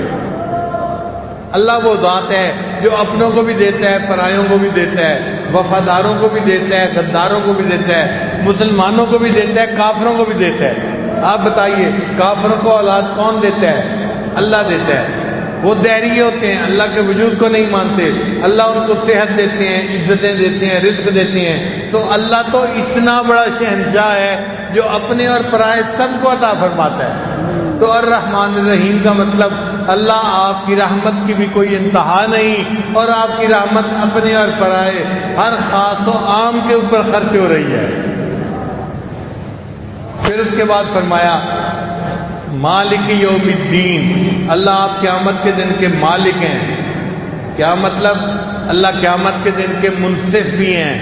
اللہ وہ ذات ہے جو اپنوں کو بھی دیتا ہے، پرایوں کو بھی دیتا ہے، وفاداروں کو بھی دیتا ہے، غداروں کو بھی دیتا ہے، مسلمانوں کو بھی دیتا ہے، کافروں کو بھی دیتا ہے. آپ بتائیے کافروں کو اولاد کون دیتا ہے؟ اللہ دیتا ہے. وہ دہری ہوتے ہیں، اللہ کے وجود کو نہیں مانتے، اللہ ان کو صحت دیتے ہیں، عزتیں دیتے ہیں، رزق دیتے ہیں. تو اللہ تو اتنا بڑا شہنشاہ ہے جو اپنے اور پرائے سب کو عطا فرماتا ہے. تو الرحمن الرحیم کا مطلب اللہ آپ کی رحمت کی بھی کوئی انتہا نہیں اور آپ کی رحمت اپنے اور پرائے ہر خاص و عام کے اوپر خرچ ہو رہی ہے. پھر اس کے بعد فرمایا مالک یوم الدین، اللہ آپ قیامت کے دن کے مالک ہیں. کیا مطلب؟ اللہ قیامت کے دن کے منصف بھی ہیں.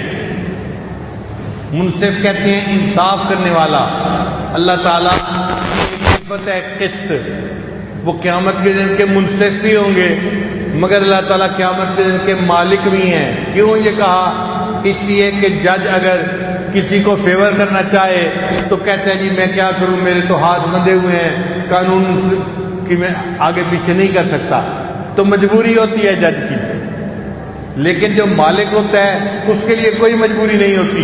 منصف کہتے ہیں انصاف کرنے والا. اللہ تعالیٰ صفت ہے قسط، وہ قیامت کے دن کے منصف بھی ہوں گے مگر اللہ تعالیٰ قیامت کے دن کے مالک بھی ہیں. کیوں یہ کہا؟ اس لیے کہ جج اگر کسی کو فیور کرنا چاہے تو کہتے ہیں جی میں کیا کروں، میرے تو ہاتھ بندھے ہوئے ہیں، قانون کی میں آگے پیچھے نہیں کر سکتا. تو مجبوری ہوتی ہے جج کی. لیکن جو مالک ہوتا ہے اس کے لیے کوئی مجبوری نہیں ہوتی.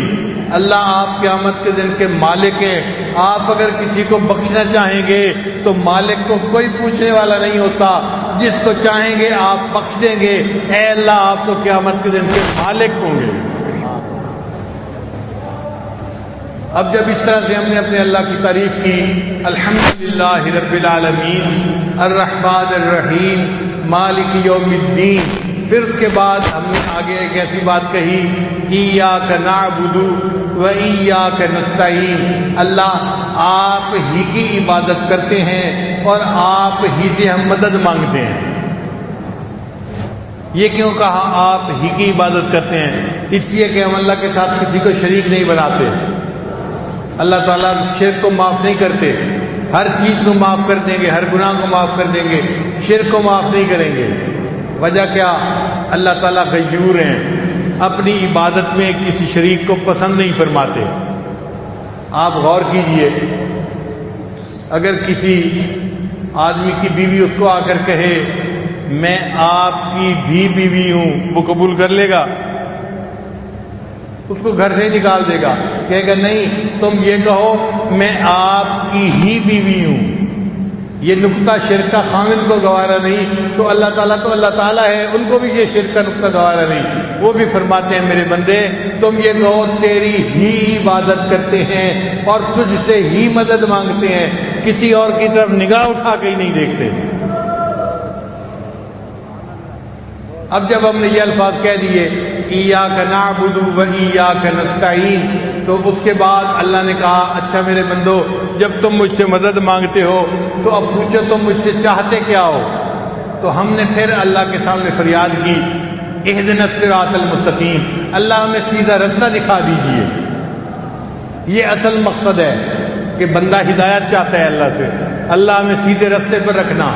اللہ آپ قیامت کے دن کے مالک ہیں. آپ اگر کسی کو بخشنا چاہیں گے تو مالک کو کوئی پوچھنے والا نہیں ہوتا، جس کو چاہیں گے آپ بخش دیں گے. اے اللہ آپ تو قیامت کے دن کے مالک ہوں گے. اب جب اس طرح سے ہم نے اپنے اللہ کی تعریف کی، الحمدللہ رب العالمین الرحمن الرحیم مالک یوم الدین، پھر اس کے بعد ہم نے آگے ایک ایسی بات کہی، ایاک نعبد و ایاک نستعین، اللہ آپ ہی کی عبادت کرتے ہیں اور آپ ہی سے ہم مدد مانگتے ہیں۔ یہ کیوں کہا آپ ہی کی عبادت کرتے ہیں؟ اس لیے کہ ہم اللہ کے ساتھ کسی کو شریک نہیں بناتے۔ اللہ تعالیٰ شرک کو معاف نہیں کرتے، ہر چیز کو معاف کر دیں گے، ہر گناہ کو معاف کر دیں گے، شرک کو معاف نہیں کریں گے۔ وجہ کیا؟ اللہ تعالیٰ غیور ہیں، اپنی عبادت میں کسی شریک کو پسند نہیں فرماتے۔ آپ غور کیجئے، اگر کسی آدمی کی بیوی اس کو آ کر کہے میں آپ کی بھی بیوی ہوں، وہ قبول کر لے گا؟ اس کو گھر سے ہی نکال دے گا، کہے گا نہیں تم یہ کہو میں آپ کی ہی بیوی ہوں۔ یہ نقطہ شرک کا خامد کو گوارا نہیں، تو اللہ تعالیٰ ہے، ان کو بھی یہ شرک کا نقطہ گوارا نہیں۔ وہ بھی فرماتے ہیں میرے بندے تم یہ کہو تیری ہی عبادت کرتے ہیں اور تجھ سے ہی مدد مانگتے ہیں، کسی اور کی طرف نگاہ اٹھا کے ہی نہیں دیکھتے۔ اب جب ہم نے یہ الفاظ کہہ دیے ایاک نعبد و ایاک نستعین، تو اس کے بعد اللہ نے کہا اچھا میرے بندو جب تم مجھ سے مدد مانگتے ہو تو اب پوچھو تم مجھ سے چاہتے کیا ہو؟ تو ہم نے پھر اللہ کے سامنے فریاد کی اہدنا الصراط المستقیم، اللہ ہمیں سیدھا رستہ دکھا دیجئے۔ یہ اصل مقصد ہے کہ بندہ ہدایت چاہتا ہے اللہ سے، اللہ ہمیں سیدھے رستے پر رکھنا۔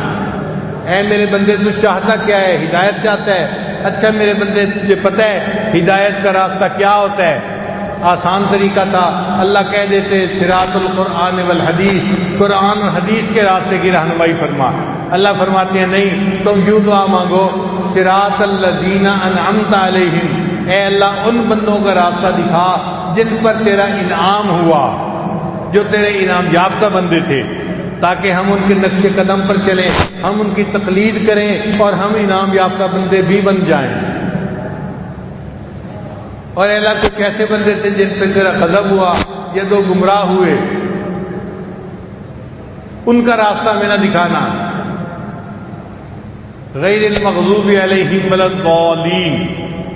اے میرے بندے تو چاہتا کیا ہے؟ ہدایت چاہتا ہے۔ اچھا میرے بندے تجھے پتہ ہے ہدایت کا راستہ کیا ہوتا ہے؟ آسان طریقہ تھا، اللہ کہہ دیتے صراط القرآن والحدیث، قرآن اور حدیث کے راستے کی رہنمائی فرما۔ اللہ فرماتے ہیں نہیں، تم یوں دعا مانگو صراط الذین انعمت علیہم، اے اللہ ان بندوں کا راستہ دکھا جن پر تیرا انعام ہوا، جو تیرے انعام یافتہ بندے تھے، تاکہ ہم ان کے نقش قدم پر چلیں، ہم ان کی تقلید کریں اور ہم انعام یافتہ بندے بھی بن جائیں۔ اور اللہ کچھ ایسے بندے تھے جن پہ تیرا غضب ہوا یا دو گمراہ ہوئے، ان کا راستہ ہمیں نہ دکھانا۔ غیر المغضوب علیہم ولا الضالین،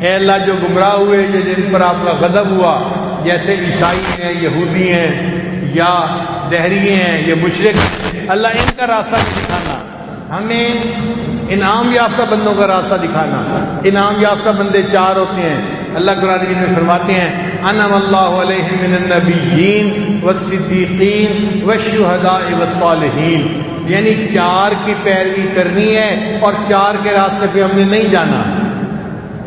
اے اللہ جو گمراہ ہوئے یا جن پر آپ کا غضب ہوا، جیسے عیسائی ہیں، یہودی ہیں یا دہریے ہیں یا مشرک، اللہ ان کا راستہ نہیں دکھانا، ہمیں انعام یافتہ بندوں کا راستہ دکھانا۔ انعام یافتہ بندے چار ہوتے ہیں، اللہ قرآن مجید میں فرماتے ہیں انعم اللہ علیہم من النبیین والصدیقین والشہداء والصالحین، یعنی چار کی پیروی کرنی ہے اور چار کے راستے پہ ہم نے نہیں جانا۔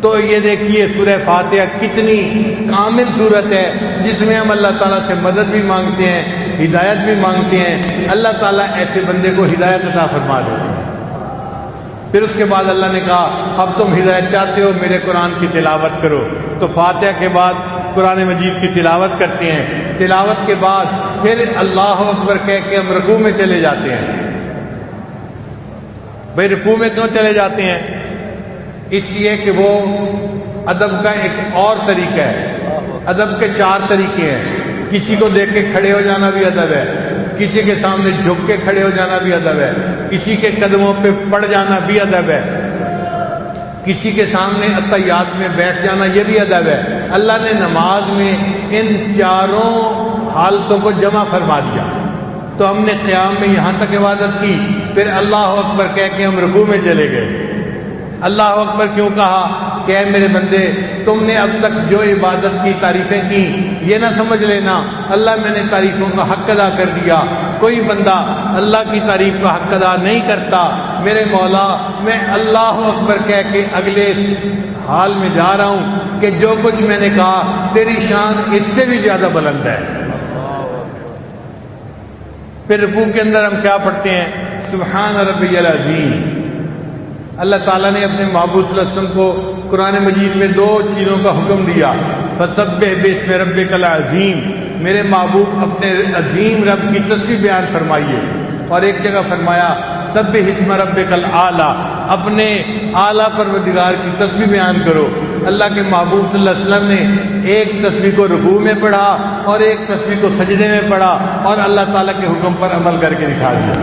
تو یہ دیکھیے سورہ فاتحہ کتنی کامل صورت ہے جس میں ہم اللہ تعالیٰ سے مدد بھی مانگتے ہیں، ہدایت بھی مانگتے ہیں، اللہ تعالیٰ ایسے بندے کو ہدایت عطا فرما دیتے ہیں۔ پھر اس کے بعد اللہ نے کہا اب تم ہدایت چاہتے ہو میرے قرآن کی تلاوت کرو، تو فاتحہ کے بعد قرآن مجید کی تلاوت کرتے ہیں، تلاوت کے بعد پھر اللہ اکبر کہہ کے ہم رکوع میں چلے جاتے ہیں۔ بھائی رکوع میں کیوں چلے جاتے ہیں؟ اس لیے کہ وہ ادب کا ایک اور طریقہ ہے۔ ادب کے چار طریقے ہیں، کسی کو دیکھ کے کھڑے ہو جانا بھی ادب ہے، کسی کے سامنے جھک کے کھڑے ہو جانا بھی ادب ہے، کسی کے قدموں پہ پڑ جانا بھی ادب ہے، کسی کے سامنے اتحیات میں بیٹھ جانا یہ بھی ادب ہے۔ اللہ نے نماز میں ان چاروں حالتوں کو جمع فرما دیا، تو ہم نے قیام میں یہاں تک عبادت کی، پھر اللہ اکبر کہہ کے ہم رکوع میں چلے گئے۔ اللہ اکبر کیوں کہا کہ اے میرے بندے تم نے اب تک جو عبادت کی تعریفیں کی، یہ نہ سمجھ لینا اللہ میں نے تعریفوں کا حق ادا کر دیا۔ کوئی بندہ اللہ کی تعریف کا حق ادا نہیں کرتا۔ میرے مولا میں اللہ اکبر کہہ کے اگلے حال میں جا رہا ہوں کہ جو کچھ میں نے کہا تیری شان اس سے بھی زیادہ بلند ہے۔ پھر رکوع کے اندر ہم کیا پڑھتے ہیں؟ سبحان ربی العظیم۔ اللہ تعالیٰ نے اپنے محبوب صلی اللہ علیہ وسلم کو قرآن مجید میں دو چیزوں کا حکم دیا، فسبح باسم ربک العظیم، میرے محبوب اپنے عظیم رب کی تسبیح بیان فرمائیے، اور ایک جگہ فرمایا سبح اسم ربک الاعلی، اپنے اعلیٰ پروردگار کی تسبیح بیان کرو۔ اللہ کے محبوب صلی اللہ علیہ وسلم نے ایک تسبیح کو رکوع میں پڑھا اور ایک تسبیح کو سجدے میں پڑھا اور اللہ تعالیٰ کے حکم پر عمل کر کے دکھا دیا۔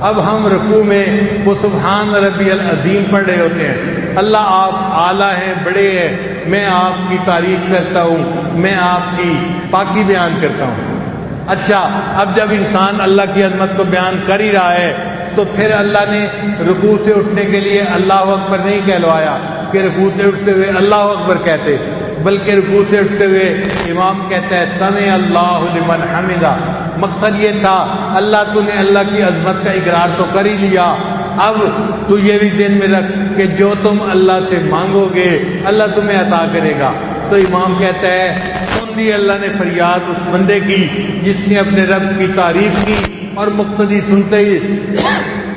اب ہم رکوع میں وہ سبحان ربی العظیم پڑھ رہے ہوتے ہیں، اللہ آپ اعلیٰ ہیں، بڑے ہیں، میں آپ کی تعریف کرتا ہوں، میں آپ کی پاکی بیان کرتا ہوں۔ اچھا، اب جب انسان اللہ کی عظمت کو بیان کر ہی رہا ہے تو پھر اللہ نے رکوع سے اٹھنے کے لیے اللہ اکبر نہیں کہلوایا کہ رکوع سے اٹھتے ہوئے اللہ اکبر کہتے، بلکہ رکوع سے اٹھتے ہوئے امام کہتا ہے سمع اللہ لمن حمدہ۔ مقصد یہ تھا اللہ تو نے اللہ کی عظمت کا اقرار تو کر ہی لیا، اب تو یہ بھی ذہن میں رکھ کہ جو تم اللہ سے مانگو گے اللہ تمہیں عطا کرے گا۔ تو امام کہتا ہے سن لی اللہ نے فریاد اس بندے کی جس نے اپنے رب کی تعریف کی، اور مقتدی سنتے ہی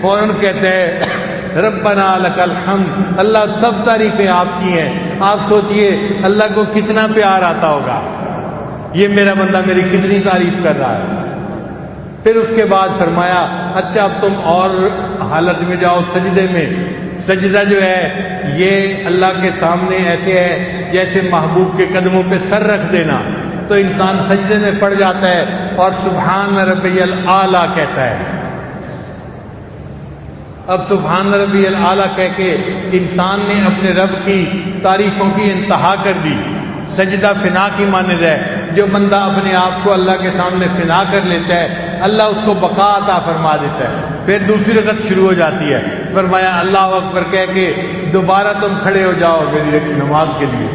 فوراً کہتا ہے ربنا لک الحمد، اللہ سب تعریفیں آپ کی ہیں۔ آپ سوچئے اللہ کو کتنا پیار آتا ہوگا، یہ میرا بندہ میری کتنی تعریف کر رہا ہے۔ پھر اس کے بعد فرمایا اچھا اب تم اور حالت میں جاؤ سجدے میں۔ سجدہ جو ہے یہ اللہ کے سامنے ایسے ہے جیسے محبوب کے قدموں پہ سر رکھ دینا، تو انسان سجدے میں پڑ جاتا ہے اور سبحان ربی الاعلیٰ کہتا ہے۔ اب سبحان ربی الاعلیٰ کہہ کے انسان نے اپنے رب کی تعریفوں کی انتہا کر دی۔ سجدہ فنا کی مانند ہے، جو بندہ اپنے آپ کو اللہ کے سامنے فنا کر لیتا ہے اللہ اس کو بقا عطا فرما دیتا ہے۔ پھر دوسری رکعت شروع ہو جاتی ہے، فرمایا اللہ اکبر کہہ کے دوبارہ تم کھڑے ہو جاؤ میری نماز کے لیے۔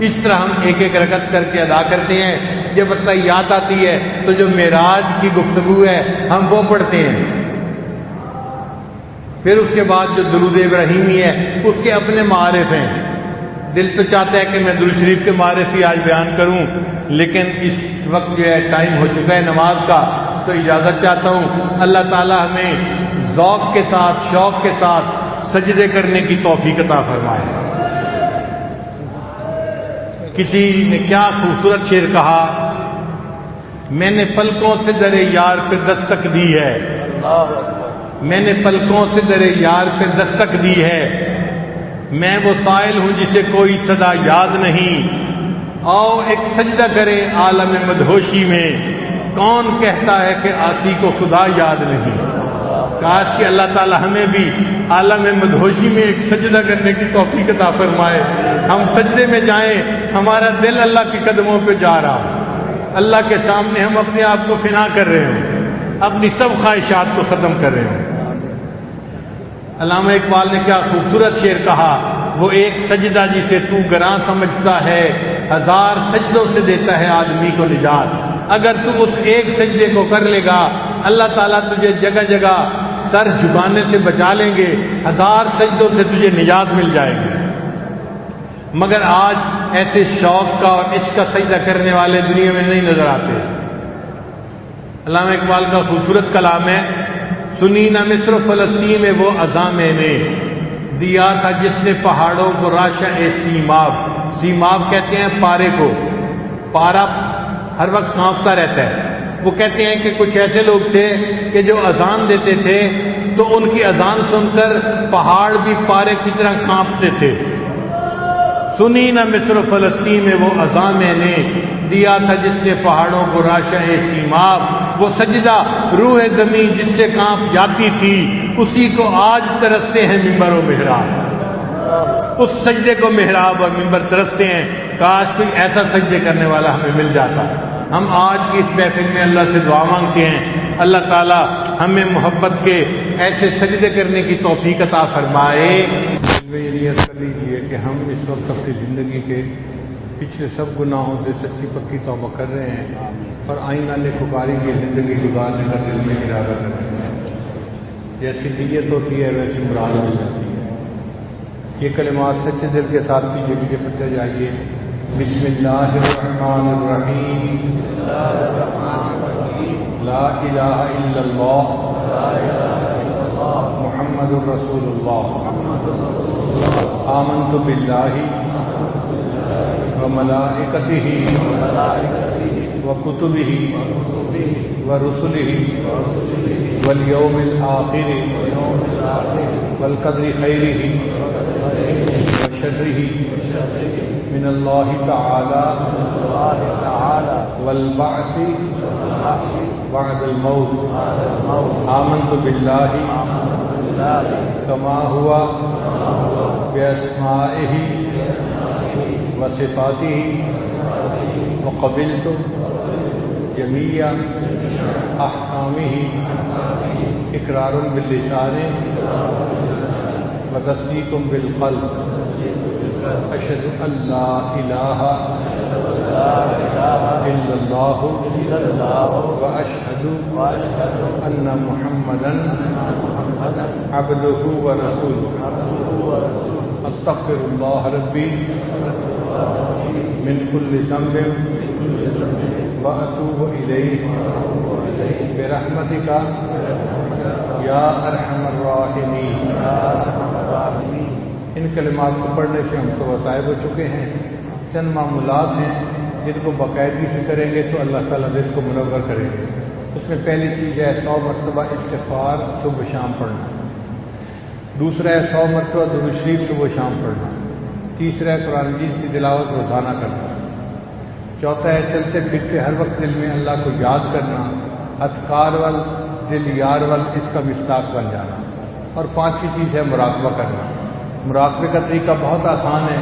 اس طرح ہم ایک ایک رکعت کر کے ادا کرتے ہیں۔ جب یاد آتی ہے تو جو معراج کی گفتگو ہے ہم وہ پڑھتے ہیں۔ پھر اس کے بعد جو درود ابراہیمی ہے اس کے اپنے معارف ہیں۔ دل تو چاہتا ہے کہ میں درود شریف کے معارف بھی آج بیان کروں، لیکن اس وقت جو ہے ٹائم ہو چکا ہے نماز کا، تو اجازت چاہتا ہوں۔ اللہ تعالی ہمیں ذوق کے ساتھ شوق کے ساتھ سجدے کرنے کی توفیق عطا فرمائے۔ کسی نے کیا خوبصورت شعر کہا، میں نے پلکوں سے در یار پہ دستک دی ہے، میں نے پلکوں سے در یار پہ دستک دی ہے، میں وہ سائل ہوں جسے کوئی صدا یاد نہیں، آؤ ایک سجدہ کریں عالم مدہوشی میں، کون کہتا ہے کہ عاصی کو خدا یاد نہیں۔ کاش کہ اللہ تعالی ہمیں بھی عالم مدہوشی میں ایک سجدہ کرنے کی توفیق عطا فرمائے، ہم سجدے میں جائیں، ہمارا دل اللہ کے قدموں پہ جا رہا ہو، اللہ کے سامنے ہم اپنے آپ کو فنا کر رہے ہوں، اپنی سب خواہشات کو ختم کر رہے ہوں۔ علامہ اقبال نے کیا خوبصورت شعر کہا، وہ ایک سجدہ جسے تو گراں سمجھتا ہے، ہزار سجدوں سے دیتا ہے آدمی کو نجات۔ اگر تو اس ایک سجدے کو کر لے گا اللہ تعالیٰ تجھے جگہ جگہ سر جھکانے سے بچا لیں گے، ہزار سجدوں سے تجھے نجات مل جائے گی۔ مگر آج ایسے شوق کا اور عشق کا سجدہ کرنے والے دنیا میں نہیں نظر آتے۔ علامہ اقبال کا خوبصورت کلام ہے، سنی نہ مصر و فلسطین میں وہ عزاں میں نے دیا تھا جس نے پہاڑوں کو راشہ سیماب، سیماب کہتے ہیں پارے کو، پارا ہر وقت کانپتا رہتا ہے۔ وہ کہتے ہیں کہ کچھ ایسے لوگ تھے کہ جو اذان دیتے تھے تو ان کی اذان سن کر پہاڑ بھی پارے کی طرح کانپتے تھے۔ سنی نہ مصر و فلسطین میں وہ اذاں میں نے دیا تھا جس نے پہاڑوں کو راشہ سیماب، وہ سجدہ روح زمین جس سے کانپ جاتی تھی اسی کو آج ترستے ہیں ممبر و محراب، اس سجدے کو محراب اور ممبر ترستے ہیں۔ کاش کوئی ایسا سجدے کرنے والا ہمیں مل جاتا۔ ہم آج کی اس محفل میں اللہ سے دعا مانگتے ہیں، اللہ تعالی ہمیں محبت کے ایسے سجدے کرنے کی توفیق عطا فرمائے۔ یہ نیت کر لیجیے کہ ہم اس وقت اپنی زندگی کے پچھلے سب گناہوں سے سچی پکی توبہ کر رہے ہیں اور آئینہ نکوکاری کی زندگی گزارنے کا دل میں ارادہ کر رہے ہیں۔ جیسی نیت ہوتی ہے ویسی مراد ہو جاتی ہے۔ یہ کلمات سچے دل کے ساتھ کیجیے، مجھے پڑھتے جائیے۔ بسم اللہ الرحمن الرحیم، لا الہ الا اللہ محمد الرسول اللہ، آمنت باللہ وملائکتہ وکتبہ ورسلہ والیوم الآخر والقدر خیرہ شره من الله تعالى والبعث بعد الموت آمنت بالله كما هو بأسمائه وصفاته وقبلت جميع أحكامه إقرار باللسان وتصديق بالقلب أشهد أن لا إله إلا الله وأشهد أن محمدا عبده ورسوله أستغفر الله ربي من كل ذنب وأتوب إليه برحمتك یا ارحم الراحمین۔ ان کلمات کو پڑھنے سے ہم کو بتائے ہو چکے ہیں، چند معمولات ہیں جن کو باقاعدگی سے کریں گے تو اللہ تعالیٰ دل کو منور کریں گے۔ اس میں پہلی چیز ہے 100 مرتبہ استغفار صبح شام پڑھنا، دوسرا ہے 100 مرتبہ درود شریف صبح شام پڑھنا، تیسرا ہے قرآن مجید کی تلاوت روزانہ کرنا، چوتھا ہے چلتے پھرتے ہر وقت دل میں اللہ کو یاد کرنا، اذکار وال دل یار وال اس کا مصداق بن جانا، اور پانچویں چیز ہے مراقبہ کرنا۔ مراقبے کا طریقہ بہت آسان ہے،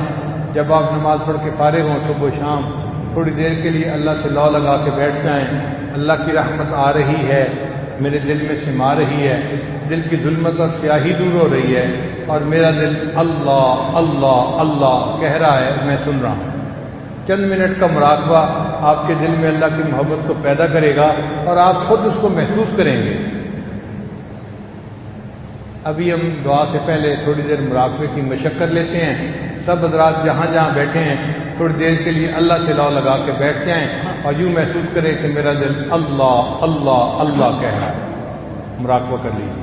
جب آپ نماز پڑھ کے فارغ ہوں صبح و شام تھوڑی دیر کے لیے اللہ سے لو لگا کے بیٹھ جائیں، اللہ کی رحمت آ رہی ہے، میرے دل میں سما رہی ہے، دل کی ظلمت اور سیاہی دور ہو رہی ہے، اور میرا دل اللہ اللہ اللہ کہہ رہا ہے، میں سن رہا ہوں۔ چند منٹ کا مراقبہ آپ کے دل میں اللہ کی محبت کو پیدا کرے گا اور آپ خود اس کو محسوس کریں گے۔ ابھی ہم دعا سے پہلے تھوڑی دیر مراقبے کی مشق کر لیتے ہیں۔ سب حضرات جہاں جہاں بیٹھے ہیں تھوڑی دیر کے لیے اللہ سے لو لگا کے بیٹھ جائیں اور یوں محسوس کریں کہ میرا دل اللہ اللہ اللہ کہہ رہا ہے۔ مراقبہ کر لیجیے۔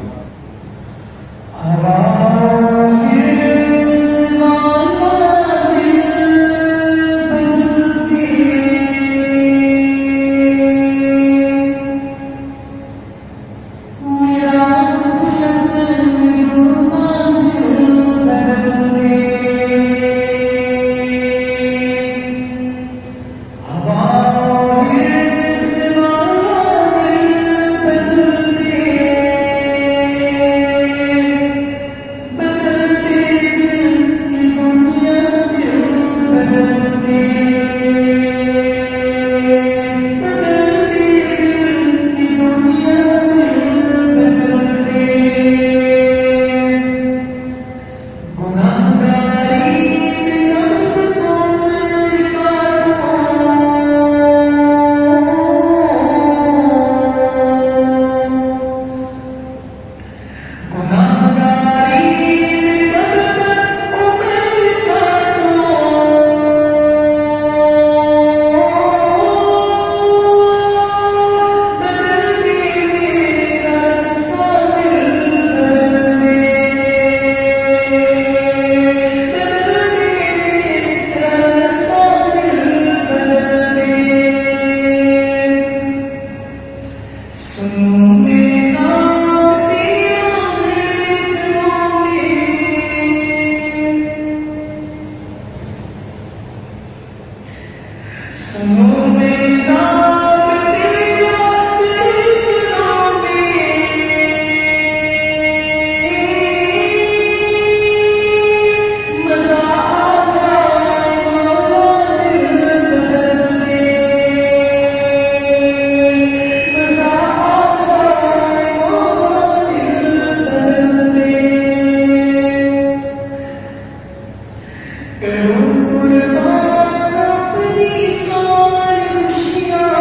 قربان اپنی ساری خوشیاں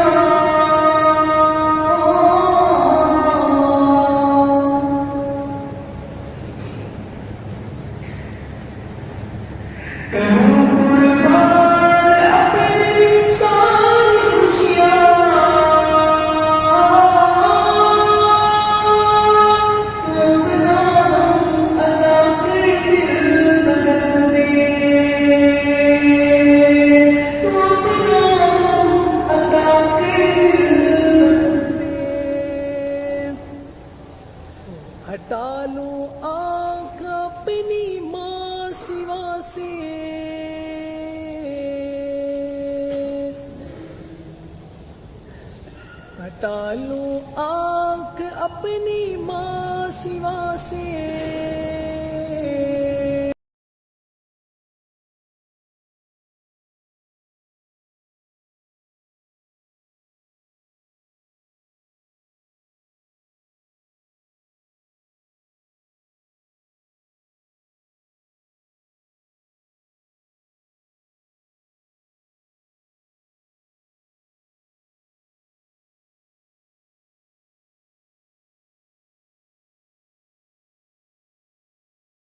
ہٹا لوں آنکھ اپنی ماں سوا سے،